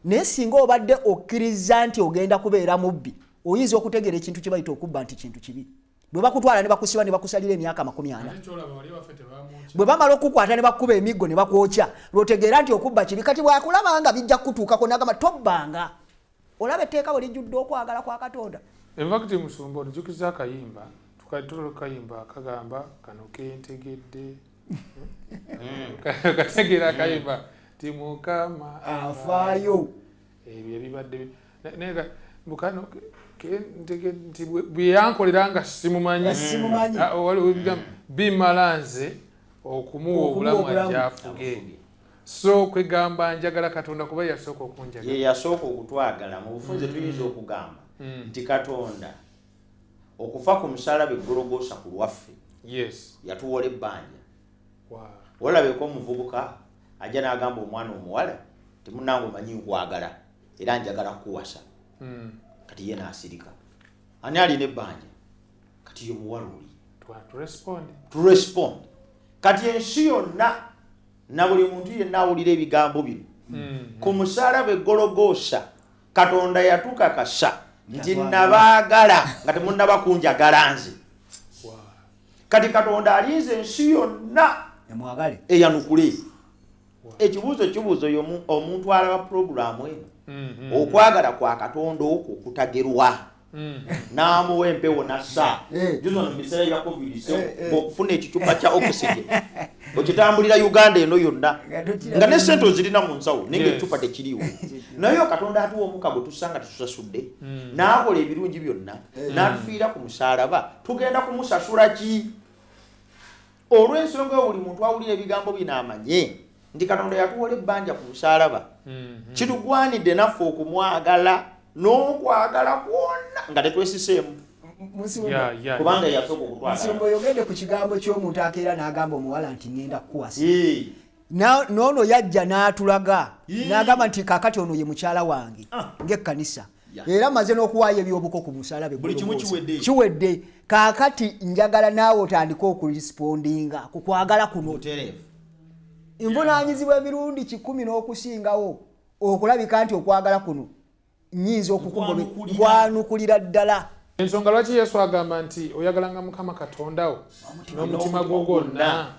Naye singa obadde okkiriza nti ogenda kubeera mubbi oyinza okutegeera ekintu kye bayita okubba nti kintu kibi. Bwe bakutwala ne bakusiba ne bakusalira emyaka 40. Bwe bamala okukwata ne bakuba emiggo ne bakwokya lw'otegeera nti okubba kibi. Kati bwakulaba nga bijja kutuukako n'agamba tobbanga. Olaba etteeka bwe lijjudde okwagala kwa Katonda. In fact musumba onjukiza akayimba tukatolo kayimba kagamba kano kentegedde kategeera akayimba ti Mukama afaayo ebyo ebibadde naye bukano nti bwe yankolera nga simumanyi bimalanze okumuwa obulamu ajjafuge so kwegamba njagala Katonda kuba yasooka okunjagala ye yasooka okutwagala mu bufunze tuyinza okugamba nti Katonda okufa ku musalaba eggologosa ku lwaffe yatuwola ebbanja olabeko omuvubuka ajja n'agamba omwana omuwala temunange omanyi nkwagala era njagala kuwasa kati ye n'asirika ani alina ebbanja kati ye muwala oli turesponde kati ensi yonna na buli muntu yenna awulira ebigambo bino ku musalaba eggologosa Katonda yatukakasa nti nabaagala nga temunnaba kunjagala nze kati Katonda alinze ensi yonna emwagale eyanukule ekibuuzo omuntu alaba programu eno okwagala kwa Katonda okwo kutagerwa n'amuwa empewo nassa juzo mu biseera bya covid okufuna ekicupa kya oxygen okitambulira Uganda eno yonna nga ne sente ozirina mu nsawo naye ekicupa tekiriwo naye Katonda atuwa omukago tusanga tususasudde n'akola ebirungi byonna n'atufiira ku musalaba tugenda kumusasula ki olw'ensonga yo buli muntu awulira ebigambo bino amanye nti Katonda yatuwola ebbanja ku musalaba kitugwanidde naffe okumwagala n'okwagala kwonna nga tetwesiseemu kubanga yasooka okutwagala oyogedde ku kigambo ky'omuntu akeera n'agamba omuwala nti ngenda kukuwasa noono yajja n'atulaga n'agamba nti kaakati ono ye mukyala wange ng'ekkanisa era maze n'okuwaayo ebyobuko ku musalaba buli kimu kiwedde kaakati njagala naawe otandika okulispondinga ku kwagala kuno envunaanyizibwa emirundi 10 n'okusingawo okulabika nti okwagala kuno nyinza okukwanukulira ddala ensonga lwaki Yesu agamba nti oyagalanga Mukama Katonda wo n'omutima gwo gwonna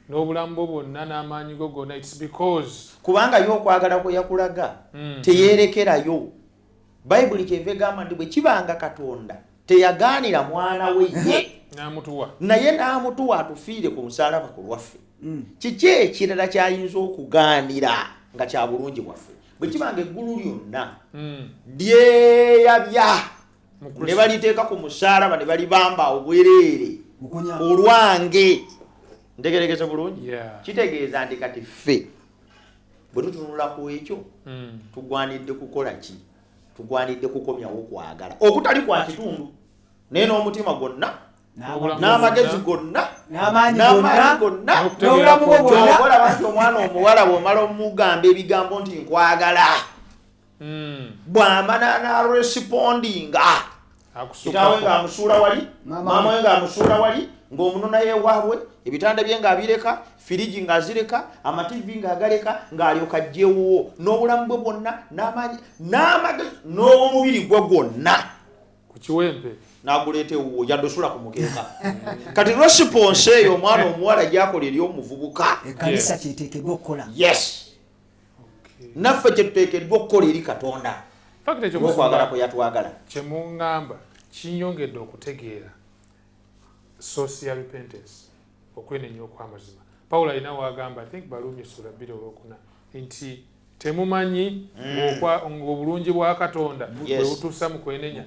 n'obulamu bwo bwonna n'amaanyi go gonna it's because kubanga yo okwagala kwe yakulaga teyerekerayo Bayibuli kyeva egamba nti bwe kibanga Katonda teyagaanira mwana we ye naye n'amutuwa atufiire ku musalaba ku lwaffe kiki ekirala kyayinza okugaanira nga kya bulungi bwaffe bwe kibanga eggulu lyonna lyeyabya ne baliteeka ku musalaba ne balibamba obwereere olwange ntegeregese bulungi kitegeeza nti kati ffe bwe tutunula ku ekyo tugwanidde kukola ki tugwanidde kukomyawo okwagala okutali kwa kitundu naye n'omutima gwonna n'amagezi gonna n'amaanyi gonna n'obulamu bwo bwonna olaba nti omwana omuwala bw'omala omugamba ebigambo nti nkwagala bw'amala n'arespondinga kitaawe ng'amusuula wali maama we ng'amusuula wali ng'omunona yeewaabwe ebitanda bye ng'abireka firiji ng'azireka amativi ng'agaleka ng'alyoka ajjewo n'obulamu bwe bwonna n'amaanyi n'amagezi n'omubiri gwe gwonna ku kiwempe n'aguleeta ewuwo yadde osula ku mukeeka kati response eyo omwana omuwala gyakola eri omuvubuka ekkanisa kyeteekeddwa okukola naffe kyetuteekeddwa okukola eri Katonda okwagala kwe yatwagala kyemuŋŋamba kinyongedde okutegeera source ya repentance okwenenya okw'amazima Pawulo alina wagamba I think Baluumi 2:4 nti temumanyi ng'obulungi bwa Katonda bwe butuusa mu kwenenya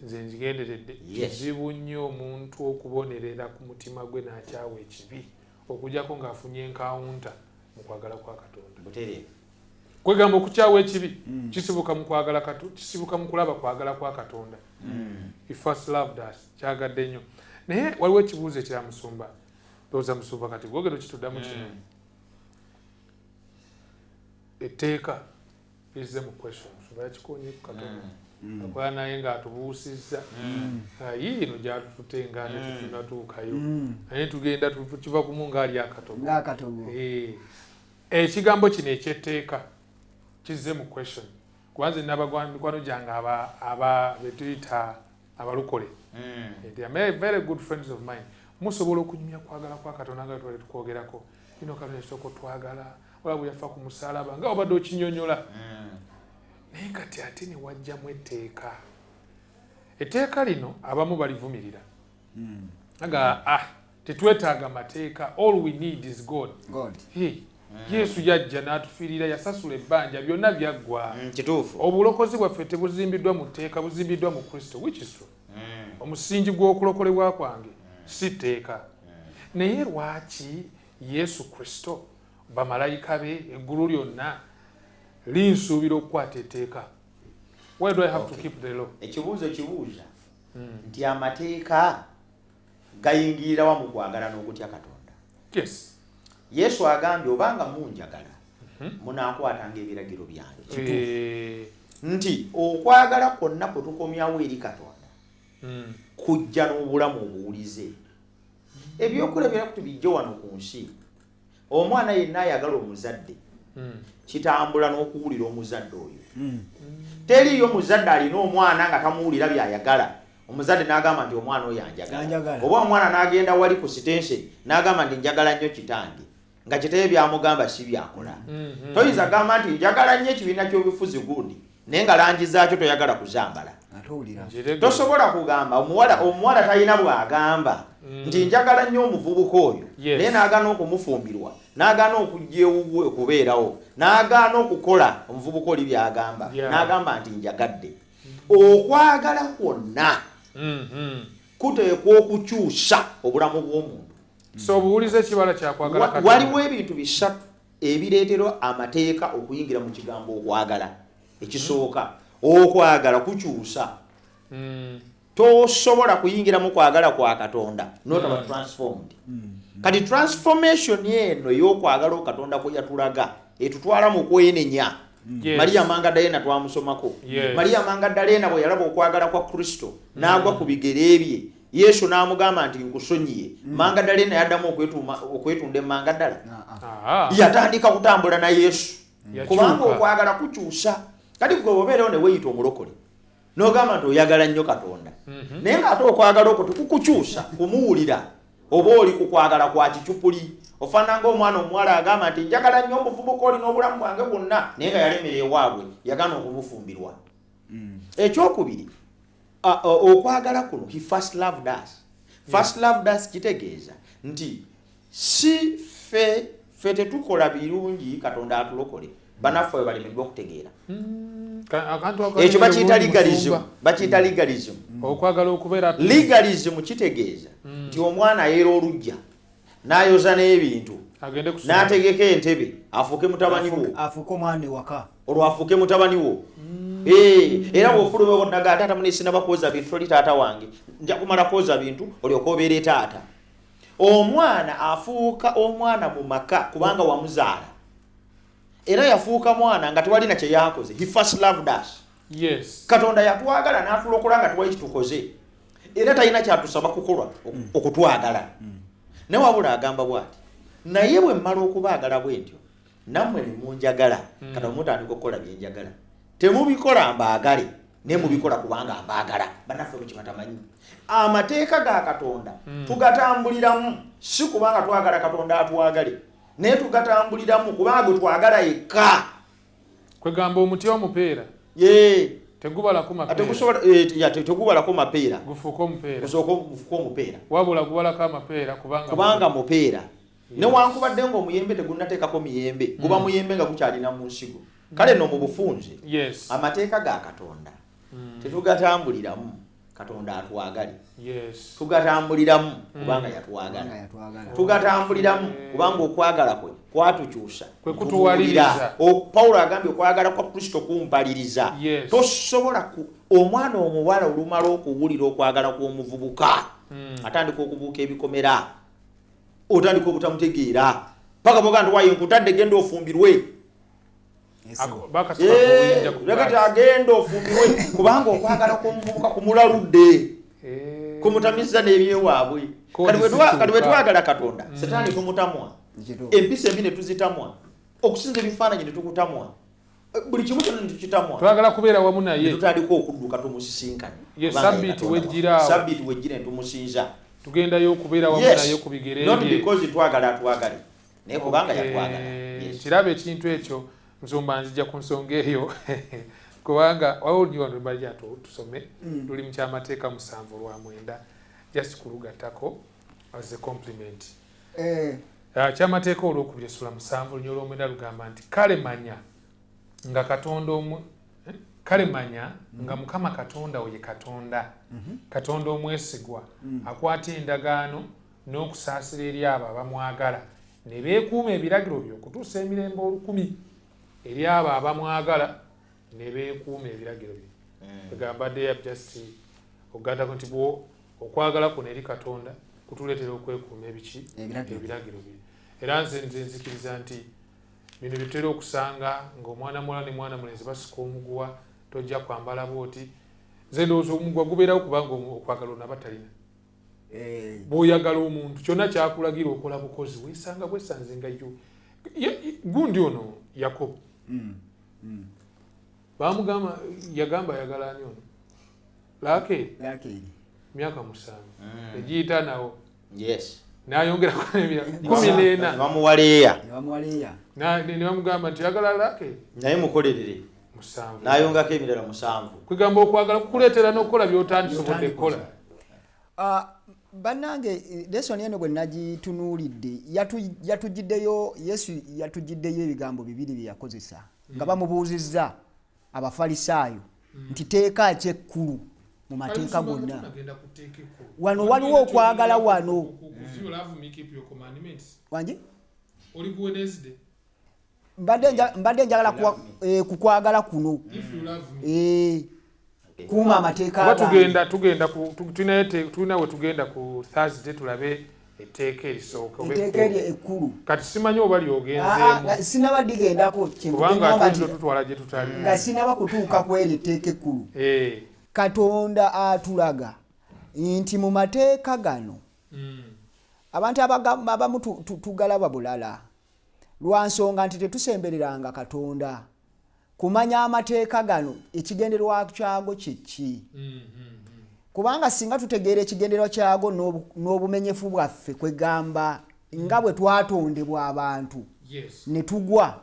nze nzigenderedde kizibu nnyo omuntu okubonerera ku mutima gwe n'akyawa ekibi okugyako ng'afunye enkawunta mu kwagala kwa Katonda kwegamba okukyawa ekibi kisibuka mu kwagala kisibuka mu kulaba kwagala kwa Katonda he first loved us kyagadde nnyo naye waliwo ekibuuzo ekya Musumba lowooza Musumba kati bwogero kituddamu kino etteeka lizze mu question Musumba yakikonye ku Katonda akola naye ng'atubuusizza yiino gyatututenga ne tutunatuukayo naye tugenda tukiva kumu ng'ali akatogo ekigambo kino ekyetteeka kizze mu question kubanze n'abamikwano gyange aba betuyita abalukole they are very good friends of mine musobola okunyumya kwagala kwa Katonda nga twali tukwogerako ino Katonda ekisooka otwagala olaba yafa ku musalaba nga obadde okinyonyola naye kati ate ne wajjamu etteeka lino abamu balivumirira aga tetwetaaga mateeka. All we need is God. Hey, Yesu yajja n'atufiirira, yasasula ebbanja, byonna byaggwa. Kituufu. Obulokozi bwaffe tebuzimbiddwa mu tteeka, buzimbiddwa mu Kristo, which is true. Omusingi gw'okulokolebwa kwange si tteeka. Naye lwaki Yesu Kristo bamalayika be eggulu lyonna linsuubira okukwata etteeka? Why do I have to keep the law? Ekibuuzo kibuuza nti amateeka gayingirira wa mu kwagala n'okutya Katonda. Yes. Yesu agambye obanga munjagala munaakwatanga ebiragiro byange. Nti okwagala kwonna kwe tukomyawo eri Katonda kujja n'obulamu obuwulize. Ebyokulabira tubijja wano ku nsi. Omwana yenna ayagala omuzadde kitambula n'okuwulira omuzadde oyo. Teriyo muzadde alina omwana nga tamuwulira byayagala. Omuzadde n'agamba nti omwana oyo anjagala. Oba omwana n'agenda wali ku sitense n'agamba nti njagala nnyo kitange nga kitebe byamugamba si byakola. Toyinza gamba nti njagala nnyo ekibiina ky'obufuzi gundi naye nga langi zaakyo toyagala kuzambala. Tosobola kugamba omuwala talina bw'agamba nti njagala nnyo omuvubuka oyo naye n'agaana okumufumbirwa n'agaana okujja ewuwe okubeerawo n'agaana okukola omuvubuka oli by'agamba n'agamba nti njagadde. Okwagala kwonna kuteekwa okukyusa obulamu bw'omuntu. So obuwulize kibala kyakwagala Katonda. Waliwo ebintu bisatu ebireetera amateeka okuyingira mu kigambo okwagala. Ekisooka okwagala kukyusa. Tosobola kuyingira mu kwagala kwa Katonda notaba transformed. Kati transformation eno y'okwagala Katonda kwe yatulaga etutwala mu kwenenya. Maria Magdalena twamusomako. Maria Magdalena bwe yalaba okwagala kwa Kristo n'agwa ku bigere bye. Yesu n'amugamba nti nkusonyiye. Magdalena yaddamu okwetunda Magdala. Yatandika kutambula na Yesu. Kubanga okwagala kukyusa. Kati gwe obeerawo ne weeyita omulokole n'ogamba nti oyagala nnyo Katonda naye ng'ate okwagala okwo tekukukyusa kumuwulira oba oli ku kwagala kwa kicupuli. Ofaanana ng'omwana omuwala agamba nti njagala nnyo omuvubuka oli n'obulamu bwange bwonna naye nga yalemera ewaabwe yagaana okumufumbirwa. Ekyokubiri okwagala kuno he first loved us. First loved us kitegeeza nti si ffe tetukola birungi Katonda atulokole banaffe balemeddwa okutegeera. Ekyo bakiyita legalism. Okwagala okubeera legalism kitegeeza nti omwana yeera olujja n'ayoza n'ebintu n'ategeka entebe afuuke mutabani wo. Afuuke omwana ewaka. Olwo afuuke mutabani wo. Era bw'ofuluma onaga taata mune sinaba kwoza bintu oli taata wange nja kumala kwoza bintu olyoka obeere taata. Omwana afuuka omwana mu maka kubanga wamuzaala. Era yafuuka mwana nga tewalina kye yakoze. He first loved us. Yes. Katonda yatwagala n'atulokola nga tuwali kitukoze. Era talina kyatusaba kukolwa okutwagala. Ne wabula agamba bw'ati naye bwe mmala okubaagala bwentyo nammwe ne munjagala kati mutandika okukola bye njagala. Temubikola mbaagale ne mubikola kubanga mbaagala. Bannaffe bwe kibatamanyi. Amateeka ga Katonda tugatambuliramu si kubanga twagala Katonda atwagale naye tugatambuliramu kubanga twagala yekka. Kwegamba omuti omupeera tegubalako mapeera gufuuka omupeera wabula gubalako amapeera kubanga mupeera. Newankubadde ng'omuyembe tegunnateekako miyembe guba muyembe nga gukyalina mu nsigo. Kale no mu bufunze amateeka ga Katonda tetugatambuliramu Katonda atwagale. Tugatambuliramu kubanga yatwagala. Tugatambuliramu kubanga okwagala kwe kwatukyusa kwe kutuwaliriza. Pawulo agambye okwagala kwa Kristo kumpaliriza. Tosobola omwana omuwala olumala okuwulira okwagala kw'omuvubuka atandika okubuuka ebikomera otandika obutamutegeera paka boga nti wayo nkutadde genda ofumbirwe. Nakati agenda ofumbirwe kubanga okwagala kw'omuvubuka kumulaludde kumutamiza n'ebyewaabwe. Kati bwe twagala Katonda Setaani tumutamwa. Empisa embi ne tuzitamwa. Okusinza ebifaananyi ne tukutamwa. Buli kimu kyonna ne tukitamwa. Twagala kubeera wamu naye. Tutandika okudduka tumusisinkane. Sabbiiti wejjiraawo. Sabbiiti wejjira ne tumusinza. Tugendayo okubeera wamu naye ku bigere bye. Not because twagala atwagale naye kubanga yatwagala. Kiraba ekintu ekyo nsomba nzija ku nsonga eyo kubanga wawulira lwembali tusome luli mu kyamateeka 7:9 just kulugatako as a compliment. Kyamateeka olwokubiri essula 7 lunyolo olw'omwenda lugamba nti kale manya nga nga Mukama Katonda oye Katonda, Katonda omwesigwa, akwata endagaano n'okusaasira eri abo abamwagala ne beekuuma ebiragiro bye okutuusa emirembe 1000 eri abo abamwagala ne beekuuma ebiragiro bye. Egamba they have just ogatako nti okwagala kuno eri Katonda kutuleetera okwekuuma ebiragiro bye. Era nze nzikiriza nti bino bitera okusanga ng'omwana muwala ne mwana mulenzi basika omuguwa tojja kwambala bwoti. Nze ndowooza omuguwa gubeerawo kubanga okwagala ona batalina. Bw'oyagala omuntu kyonna kyakulagira okola bukozi weesanga bwesanze nga yo gundi ono Yakobo bamugamba yagamba ayagala ani ono Laakeeri myaka 7 egiyita nawo n'ayongerako 14 bamuwaleeya ne bamugamba nti yagala Laakeeri naye mukolerere 7 n'ayongako emirala 7 kwegamba okwagala kukuleetera n'okukola by'otandisobodde kukola. Bannange lesson eno bwe nagitunuulidde yatujjiddeyo Yesu yatujjiddeyo ebigambo bibiri bye yakozesa nga bamubuuzizza Abafalisaayo nti teeka ki ekkulu mu mateeka gonna. Wano waliwo okwagala wano wangi mbadde njagala kukwagala kuno kuuma amateeka tulina we tugenda ku Thursday tulabe etteeka erisooka ekkulu. Kati simanyi oba lyogenzeemu sinaba digendako kubanga tutwala gye tutali nga sinaba kutuuka ku eri etteeka ekkulu. Katonda atulaga nti mu mateeka gano abantu abamu tugalaba bulala lwa nsonga nti tetusembereranga Katonda. Kumanya amateeka gano ekigendererwa kyago kiki. Kubanga singa tutegeera ekigendererwa kyago n'obumenyefu bwaffe kwegamba nga bwe twatondebwa abantu ne tugwa,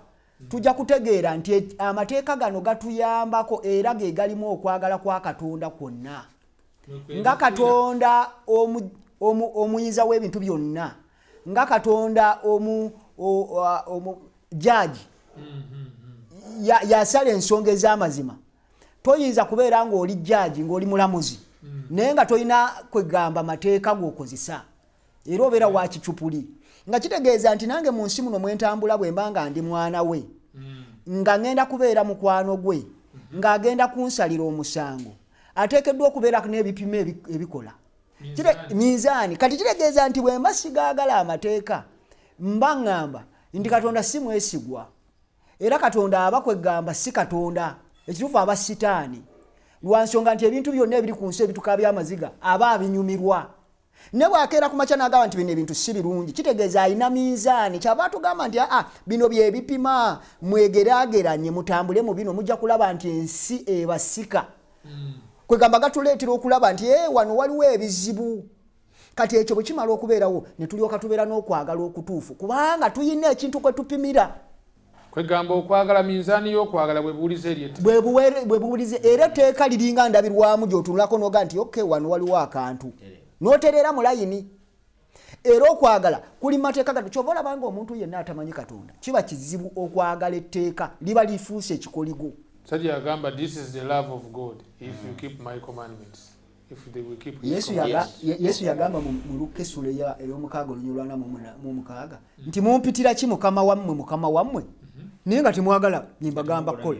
tujja kutegeera nti amateeka gano gatuyambako era ge galimu okwagala kwa Katonda kwonna. Nga Katonda omuyinza w'ebintu byonna, nga Katonda judge yasala ensonga ez'amazima. Toyinza kubeera ng'oli judge ng'oli mulamuzi naye nga toyina kwegamba mateeka g'okozesa era obeera wa kicupuli, nga kitegeeza nti nange mu nsi muno mwentambula bwe mba nga ndi mwana we nga ngenda kubeera mukwano gwe ng'agenda kunsalira omusango ateekeddwa okubeera n'ebipimo ebikola minzaani. Kati kitegeeza nti bwe mba sigaagala amateeka mba ngamba nti Katonda si mwesigwa era Katonda aba kwegamba si Katonda, ekituufu aba sitaani. Lwa nsonga nti ebintu byonna ebiri ku nsi ebituka by'amaziga aba abinyumirwa. Ne bw'akeera ku makya n'agamba nti bino ebintu si birungi, kitegeeza alina minzaani. Kyaba tugamba nti bino bye bipima, mwegeraageranye mutambule mu bino mujja kulaba nti ensi ebasika. Kwegamba gatuleetera okulaba nti wano waliwo ebizibu. Kati ekyo bwe kimala okubeerawo ne tulyoka tubeera n'okwagala okutuufu kubanga tuyina ekintu kwe tupimira. Kwegamba okwagala minzaani y'okwagala bwe buulize eryette bwe buulize era etteeka liringa ndabirwamu gy'otunulako n'oga nti okay wano waliwo akantu n'otereera mu layini. Era okwagala kuli mateeka gano kyova olaba ng'omuntu yenna atamanyi Katonda kiba kizibu okwagala etteeka liba lifuuse ekikoligo. Sajja yagamba this is the love of God if you keep my commandments. Yesu yagamba mu Luka essula ey'omukaaga olunyolwana mu mukaaga nti mumpitira ki mukama wammwe naye nga temwagala nimbagamba kukola.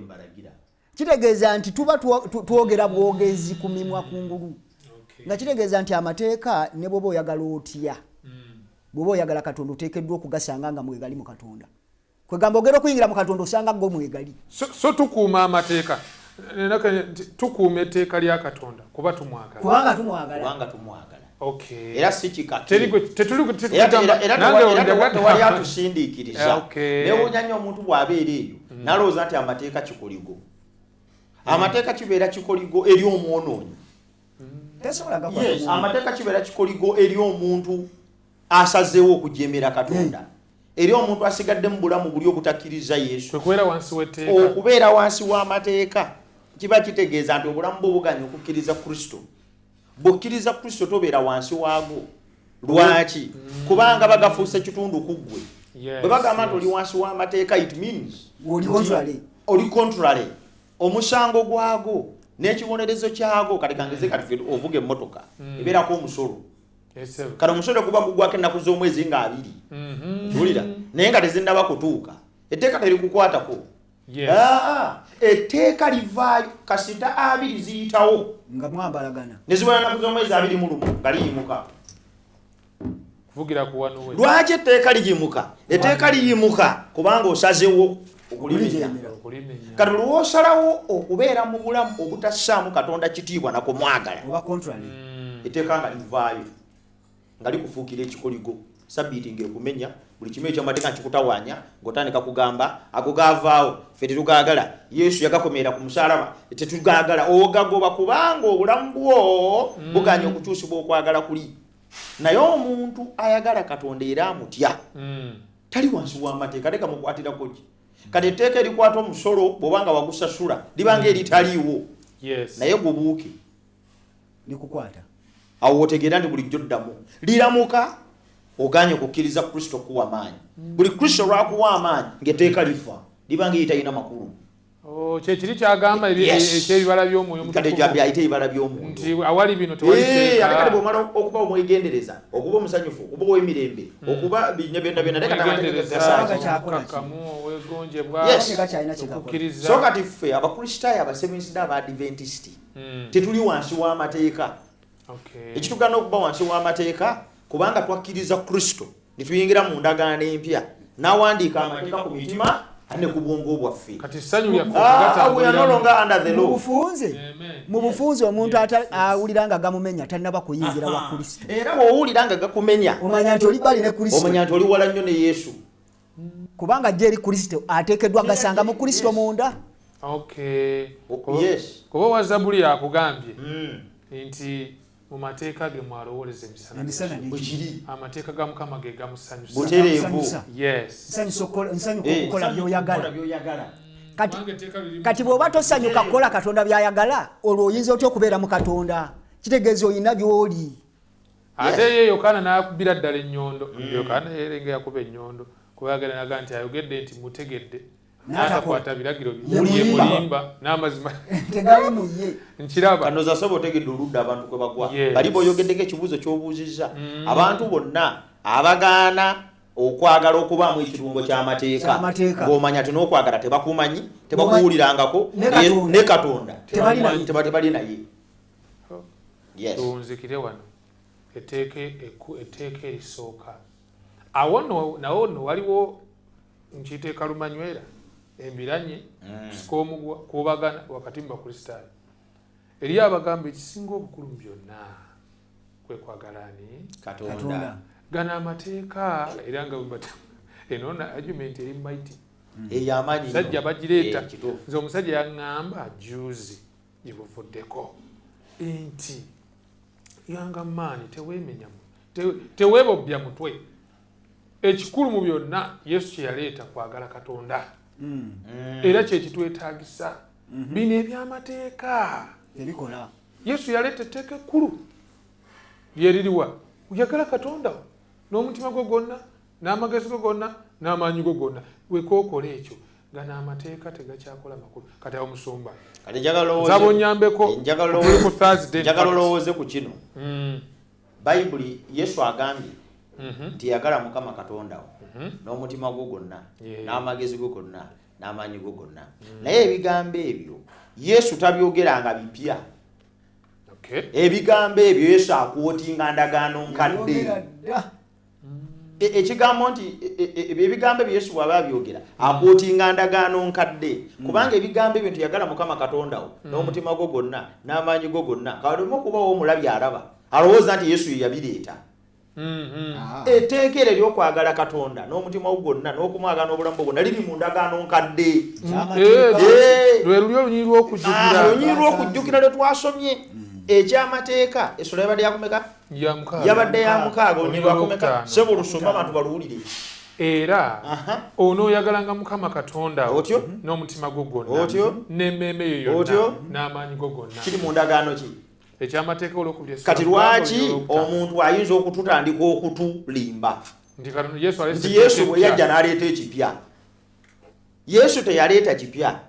Kitegeeza nti tuba twogera bwogezi ku mimwa kungulu nga kitegeeza nti amateeka ne bw'oba oyagala otya bw'oba oyagala Katonda oteekeddwa okugasanga nga mwegali mu Katonda. Kwegamba ogera okuyingira mu Katonda osanga go mwegali. So tukuuma amateeka tukuuma etteeka lya Katonda kubanga tumwagala. Okay. Era si kikati. Tewali atusindiikiriza. Newuunya nnyo omuntu bw'abeera eyo nalowooza nti amateeka kikoligo. Amateeka kibeera kikoligo eri omwonoonyi. Amateeka kibeera kikoligo eri omuntu asazeewo okujeemera Katonda. Eri omuntu asigadde mu bulamu buli obutakkiriza Yesu. Okubeera wansi w'amateeka kiba kitegeeza nti obulamu bwo buganya okukkiriza Kristo. Bw'okkiriza Kristo tobeera wansi waago. Lwaki? Kubanga bagafuuse kitundu kuggwe. Yes, Bwe bagamba nti oli wansi w'amateeka, it means oli contrary. Omusango gwago n'ekibonerezo kyago kati kangeze kati ovuga emmotoka ebeerako omusolo. Kati omusolo guba gugwako ennaku z'omwezi nga 2. Kiwulira naye nga tezinnaba kutuuka. Etteeka terikukwatako. Etteeka livaayo kasita 2 ziyitawo nga mwambalagana ne zibona ennaku z'omwezi 21 nga liyimuka. Kuvugira ku wano we. Lwaki etteeka liyimuka? Etteeka liyimuka kubanga osazeewo okulimenya. Kati lw'osalawo okubeera mu bulamu obutassaamu Katonda kitiibwa nako mwagala, oba contrary, etteeka nga livaayo nga likufuukira ekikoligo. Sabbiiti ng'ekumenya buli kimu eky'amateeka nkikutawaanya ng'otandika kugamba ago gaavaawo, ffe tetugaagala, Yesu yagakomera ku musaalaba, tetugaagala. Ogagoba kubanga obulamu bwo buganya okukyusibwa okwagala kuli. Naye omuntu ayagala Katonda era amutya tali wansi w'amateeka, leka mukwatirako ki? Kati etteeka erikwata omusolo bw'obanga wagusasula libanga eritaliiwo, naye gubuuke likukwata. Awo otegeera nti bulijjo ddamu liramuka oganye okukkiriza Kristo kuwa amaanyi. Buli Kristo lwakuwa amaanyi ng'etteeka lifa libanga eritalina makulu. Kyekiri kyagamba eky'ebibala by'omwoyo byayite ebibala by'omwoyo nti awali bino tewali kati bw'omala okuba omwegendereza, okuba omusanyufu, okuba ow'emirembe, okuba byonna so kati ffe Abakristaayo Abaseventh Day Abadventist tetuli wansi w'amateeka. Ekitugana okuba wansi w'amateeka kubanga twakkiriza Kristo ne tuyingira mu ndagaano empya n'awandiika amateeka ku mitima ane ku bwongo bwaffe. Kati ssanyu lyaffe mu bufunze omuntu awulira nga gamumenya tannaba kuyingira wa Kristo. Era bw'owulira nga gakumenya omanya nti oli bali ne Kristo, omanya nti oli wala nnyo ne Yesu, kubanga ajja eri Kristo ateekeddwa gasanga mu Kristo munda. Kuba wa Zabuli yakugambye nti mu mateeka ge mwalowooleza emisana amateeka ga Mukama ge gamusanyusa butereevu. Nsanyuka okukola by'oyagala. Kati bw'oba tosanyuka kukola Katonda by'ayagala, olwo oyinza otya okubeera mu Katonda? Kitegeeza olina by'oli. Ate ye Yokaana n'akubira ddala ennyondo. Yokaana yeerenga yakuba ennyondo kuba yagala nti ayogedde nti mutegedde n'atakwata biragiro mulimba n'amazima tegali mu ye. Nkiraba kanoza sobo otegedde oludda abantu kwe bagwa. Bali boyogeddeko ekibuuzo ky'obuuzizza. Abantu bonna abagaana okwagala okubaamu ekirungo ky'amateeka ng'omanya ti n'okwagala tebakumanyi, tebakuwulirangako ne Katonda tebali naye. Tuwunzikire wano etteeka erisooka. Awo nno waliwo nkiteeka lumanywera embiranye kusika omugwa kubagana wakati mu Bakristaayo. Eri abagamba ekisinga obukulu mu byonna kwe kwagalani Katonda. Gana amateeka era nga eno argument eri mighty ey'amaanyi sajja bagireeta. Nze omusajja yaŋŋamba juzi gibuvuddeko nti yanga maani teweebobya mutwe. Ekikulu mu byonna Yesu kye yaleeta kwagala Katonda era kye kitwetaagisa. Bino eby'amateeka ebikola Yesu yaleeta etteeka ekkulu lyeririwa oyagala Katonda n'omutima gwo gwonna n'amagezi go gonna n'amaanyi go gonna. Wekookola ekyo gano amateeka tegakyakola makulu. Kati awo musumba kati njagala olowooze ku kino. Bayibuli Yesu agambye nti yagala Mukama Katonda wo n'omutima gwo gwonna n'amagezi go gonna n'amaanyi go gonna. Naye ebigambo ebyo Yesu tabyogeranga bipya. Ebigambo ebyo Yesu akwotinga ndagaano nkadde. Ekigambo nti ebigambo ebyo Yesu bw'aba abyogera akwotinga ndagaano nkadde kubanga ebigambo ebyo nti yagala Mukama Katonda wo n'omutima gwo gwonna n'amaanyi go gonna kawalimu okubawo omulabi alaba alowooza nti Yesu ye yabireeta. Etteeka ery'okwagala Katonda n'omutima gwo gwonna n'okumwagala n'obulamu bwo bwonna liri mu ndagaano nkadde. Lwe luli olunyiri lw'okujjukira lwe twasomye eky'amateeka. Essula yabadde yakumeka? Yabadde ya mukaaga olunyiri lwakumeka? Sebo lusoma abantu baluwulire. Era onooyagalanga Mukama Katonda wo n'omutima gwo gwonna n'emmeeme yo yonna n'amaanyi go gonna. Kiri mu ndagaano ki? ekyamateeka olwokubya kati lwaki omuntu ayinza okututandika okutulimba nti Yesu bwe yajja n'aleeta ekipya? Yesu teyaleeta kipya.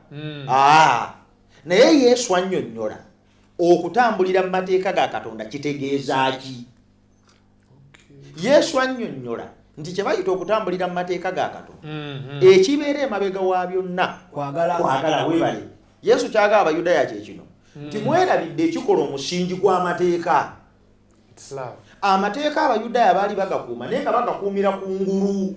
Naye Yesu annyonnyola okutambulira mu mateeka ga Katonda kitegeeza ki? Yesu annyonnyola nti kye bayita okutambulira mu mateeka ga Katonda ekibeera emabega wa byonna kwagala weebale. Yesu kyagamba Abayudaaya kye kino nti mwerabidde ekikola omusingi gw'amateeka. Amateeka Abayudaaya baali bagakuuma naye nga bagakuumira kungulu.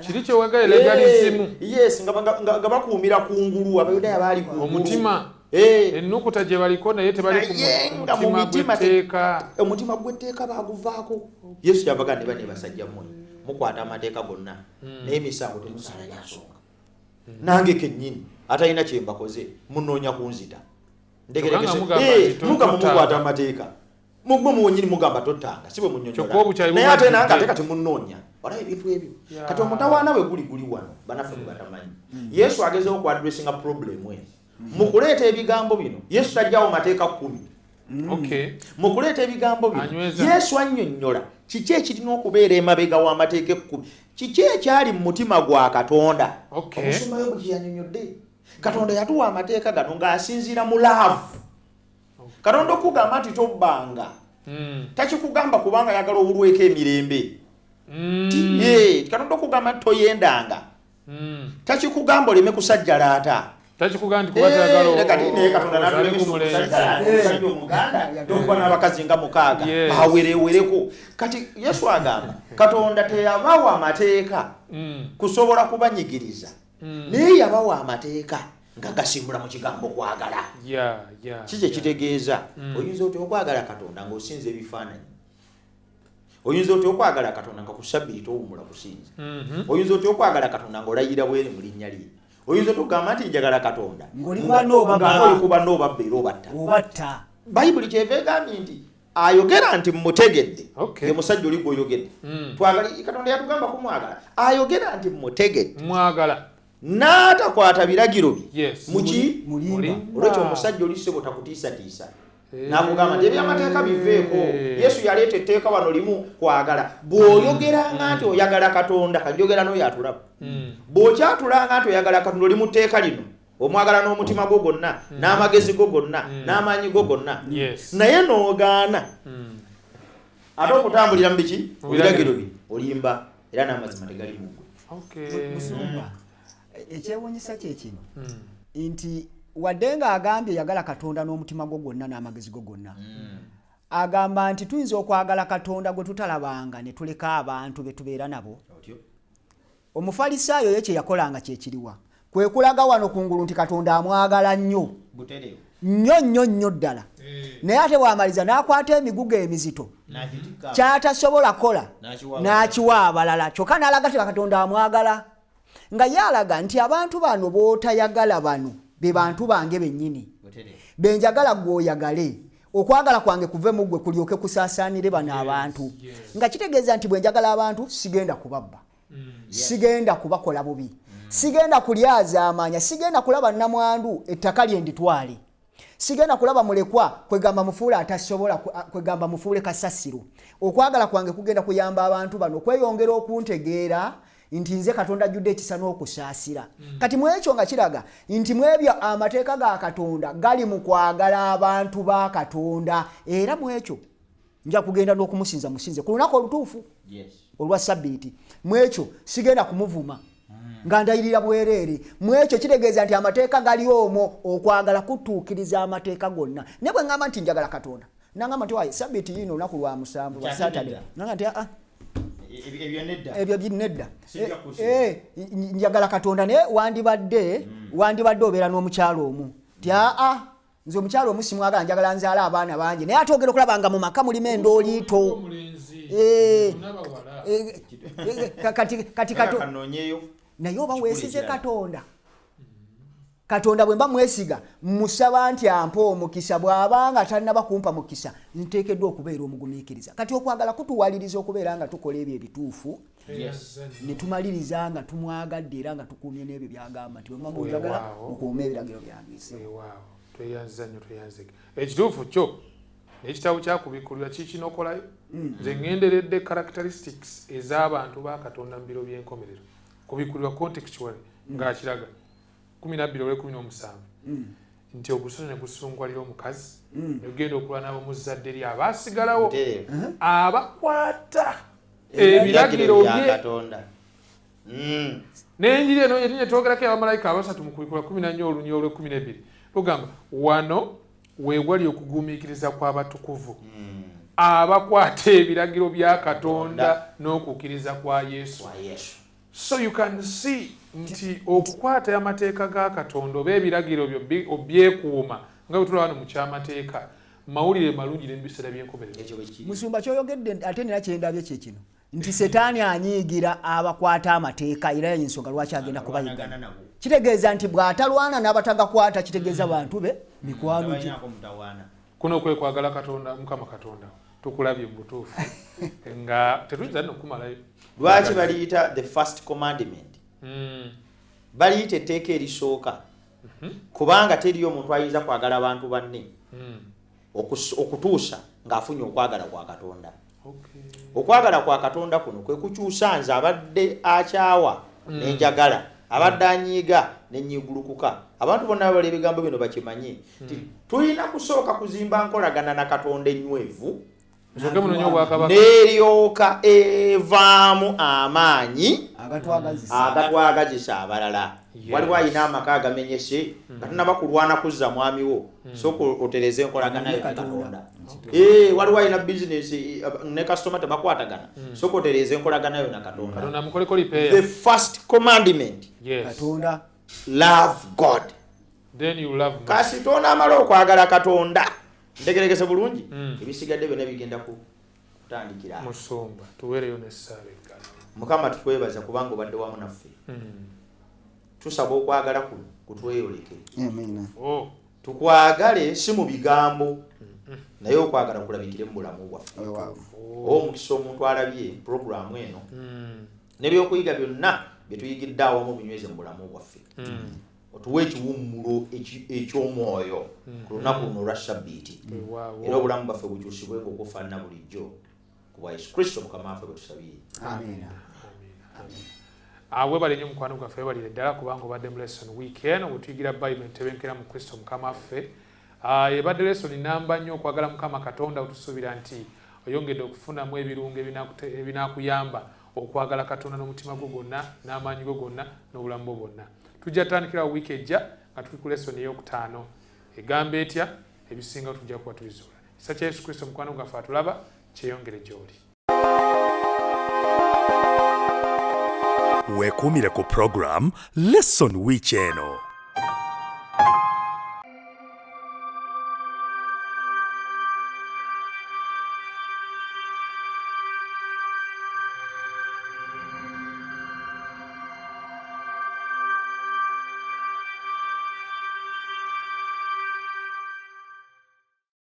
Kiri kyewegaye legalizimu. Yes, nga bakuumira kungulu. Abayudaaya baali ku omutima. Ennukuta gye baliko naye tebali ku mutima gw'etteeka. Omutima gw'etteeka baaguvaako. Yesu yavaga ne bane basajja mmwe mukwata amateeka gonna naye emisango temusala gyasonga. Nange kennyini atalina kye mbakoze munoonya kunzita. Ndegeregese mukwata amateeka. Mugwe muwonyini mugamba tottanga sibe munnyonnyola. Naye ate nange ate kati munnoonya. Olaba ebintu ebyo. Kati omutawaana we guli wano banaffe batamanyi. Yesu agezeho ku addressinga problem we. Mukuleeta ebigambo bino Yesu tajjawo mateeka 10. Mukuleeta ebigambo bino Yesu annyonnyola kiki ekirina okubeera emabega w'amateeka 10. Kiki ekyali mu mutima gwa Katonda. Omusomayo bwe yannyonnyodde. Katonda yatuwa amateeka gano ng'asinziira mu laavu. Katonda okugamba nti tobbanga takikugamba kubanga yagala obulweko emirembe. Katonda okugamba nti toyendanga takikugamba oleme kusajjalaata. Takikugamba nti kubatagala Katonda n'atulemesa omuganda tokuba n'abakazi nga 6 awerewereko. Kati Yesu agamba Katonda teyabawa amateeka kusobola kubanyigiriza naye yabawa amateeka nga gasimbula mu kigambo kwagala. Kiki kitegeeza? Oyinza otya okwagala Katonda ng'osinza ebifaananyi? Oyinza otya okwagala Katonda nga ku Ssabbiiti towummula kusinza? Oyinza otya okwagala Katonda ng'olayira bwere mu linnya lye? Oyinza otya okugamba nti njagala Katonda ng'olikuba n'obabba era obatta? Bayibuli kyeva egambye nti ayogera nti mmutegedde. Ye musajja oli gw'oyogedde. Katonda yatugamba kumwagala. Ayogera nti mmutegedde mwagala n'atakwata biragiro bye muki olwekyo omusajja oli ssebo takutiisatiisa n'akugamba nti ebyamateeka biveeko. Yesu yaleeta etteeka wano limu kwagala. Bw'oyogeranga nti oyagala Katonda kanjogera n'oyo atulaba. Bw'okyatulanga nti oyagala Katonda oli mu tteeka lino omwagala n'omutima gwo gwonna n'amagezi go gonna n'amaanyi go gonna naye n'ogaana ate okutambulira mu biki mu biragiro bye olimba era n'amazima tegali mu ggwe. Ekyewuunyisa kye kino nti wadde ng'agambye yagala Katonda n'omutima gwo gwonna n'amagezi go gonna agamba nti tuyinza okwagala Katonda gwe tutalabanga ne tuleka abantu be tubeera nabo. Omufalisaayo ye kye yakolanga kye kiriwa kwe kulaga wano kungulu nti Katonda amwagala nnyo nnyo ddala naye ate bw'amaliza n'akwata emigugu emizito ky'atasobola kola n'akiwa abalala kyokka n'alaga ti Katonda amwagala nga yalaga nti abantu bano bootayagala bano be bantu bange bennyini benjagala gw'oyagale okwagala kwange kuve mu ggwe kulyoke kusaasaanire bano abantu nga kitegeeza nti bwe njagala abantu sigenda kubabba sigenda kubakola bubi sigenda kulyaza amanya sigenda kulaba namwandu ettaka lye nditwale sigenda kulaba mulekwa kwegamba mufuule atasobola kwegamba mufuule kasasiro. Okwagala kwange kugenda kuyamba abantu bano kweyongera okuntegeera nti nze Katonda ajjudde ekisa n'okusaasira. Kati mu ekyo nga kiraga nti mu ebyo amateeka ga Katonda gali mu kwagala abantu ba Katonda era mu ekyo nja kugenda n'okumusinza musinze ku lunaku olutuufu olwa Ssabbiiti. Mu ekyo sigenda kumuvuma nga ndayirira bwereere. Mu ekyo kitegeeza nti amateeka gali omwo okwagala kutuukiriza amateeka gonna. Ne bwe ngamba nti njagala Katonda nangamba nti wayi Ssabbiiti yino lunaku lwa musanvu lwa Saturday nanga nti ebyo binedda njagala Katonda ne wandibadde obeera n'omukyalo omu ti nze omukyalo omu simwagala njagala nzaala abaana bangi naye ate ogera okulaba nga mu maka mulimu endooliito kati naye oba weesize Katonda Katonda bwe mba mwesiga musaba nti ampa omukisa bw'abanga tannaba kumpa mukisa nteekeddwa okubeera omugumiikiriza. Kati okwagala kutuwaliriza okubeera nga tukola ebyo ebituufu ne tumaliriza nga tumwagadde era nga tukuumye n'ebyo byagamba nti bwe njagala mukuume ebiragiro byange. Tweyanza nnyo tweyanzike ekituufu kyo n'ekitabo kyakubikulirwa kiki n'okolayo nze ngenderedde characteristics ez'abantu ba Katonda mu biro by'enkomerero kubikulirwa contextual ng'akiraga 12:17 nti ogusonyi ne gusungwalira omukazi ogenda okulwa nabo mu zadde lye abaasigalawo abakwata ebiragiro bye Katonda. n'enjiri eno yeri netwogerako abamalayika abasatu mu kubikula 14:12 tugamba wano weewali okugumiikiriza kw'abatukuvu abakwata ebiragiro bya Katonda n'okukkiriza kwa Yesu. So you can see nti okukwata amateeka ga Katonda oba ebiragiro byo obyekuuma nga bwe tulaba wano mu kyamateeka mawulire malungi n'ebiseera by'enkomerero. Musumba kyoyogedde ate nera kyendabye kye kino nti setaani anyiigira abakwata amateeka era y'ensonga lwaki agenda kubayiga. Kitegeeza nti bw'atalwana n'abatagakwata kitegeeza bantu be mikwano gye. Kuno kwe kwagala Katonda Mukama Katonda tukulabye mu butuufu nga tetuyinza n'okumalayo. Lwaki baliyita the first commandment? Baliyita etteeka erisooka kubanga teriyo omuntu ayinza kwagala abantu banne okutuusa ng'afunye okwagala kwa Katonda. Okwagala kwa Katonda kuno kwe kukyusa nze abadde akyawa n'enjagala abadde anyiiga n'ennyigulukuka. Abantu bonna bali ebigambo bino bakimanye tulina kusooka kuzimba nkolagana na Katonda ennywevu n'eryoka evaamu amaanyi agatwagazisa abalala. Waliwo ayina amaka agamenyese nga tunaba kulwana kuzza mwami wo sooka otereze enkolagana yo Katonda. Waliwo ayina bizinesi ne customer tebakwatagana sooka otereze enkolagana yo na Katonda. The first commandment, Katonda, love God. Then you love me. Kasi tonaamala okwagala Katonda ntegeregese bulungi ebisigadde byonna bigenda kutandikira. Musumba tuweereyo n'essaala eggana. Mukama tukwebaza kubanga obadde wamu naffe. Tusaba okwagala kuno kutweyoleke. Tukwagale si mu bigambo naye okwagala kulabikire mu bulamu bwaffe. Omukisa omuntu alabye puroguramu eno n'ebyokuyiga byonna bye tuyigidde awamu binyweze mu bulamu bwaffe. Otuwe ekiwummulo eky'omwoyo ku lunaku luno olwa Ssabbiiti era obulamu bwaffe bukyusibwe okufaanana bulijjo ku bwa Yesu Kristo Mukama waffe bwe tusabye. Webale nnyo mukwano gwaffe webalire ddala kubanga obadde mu lesson weekend wetuyigira Bayibuli entebenkera mu Kristo Mukama waffe. Ebadde lesson nnamba nnyo okwagala Mukama Katonda otusuubira nti oyongedde okufunamu ebirungo ebinaakuyamba okwagala Katonda n'omutima gwo gwonna n'amaanyi go gonna n'obulamu bwo bwonna. Tujja tutandikira wiiki ejja nga tuli ku lesson ey'okutaano egamba etya ebisinga tujja kuba tubizuula. Kisa kya Yesu Kristo mukwano gwaffe atulaba kyeyongere gy'oli. Weekuumire ku program Lesson Week eno.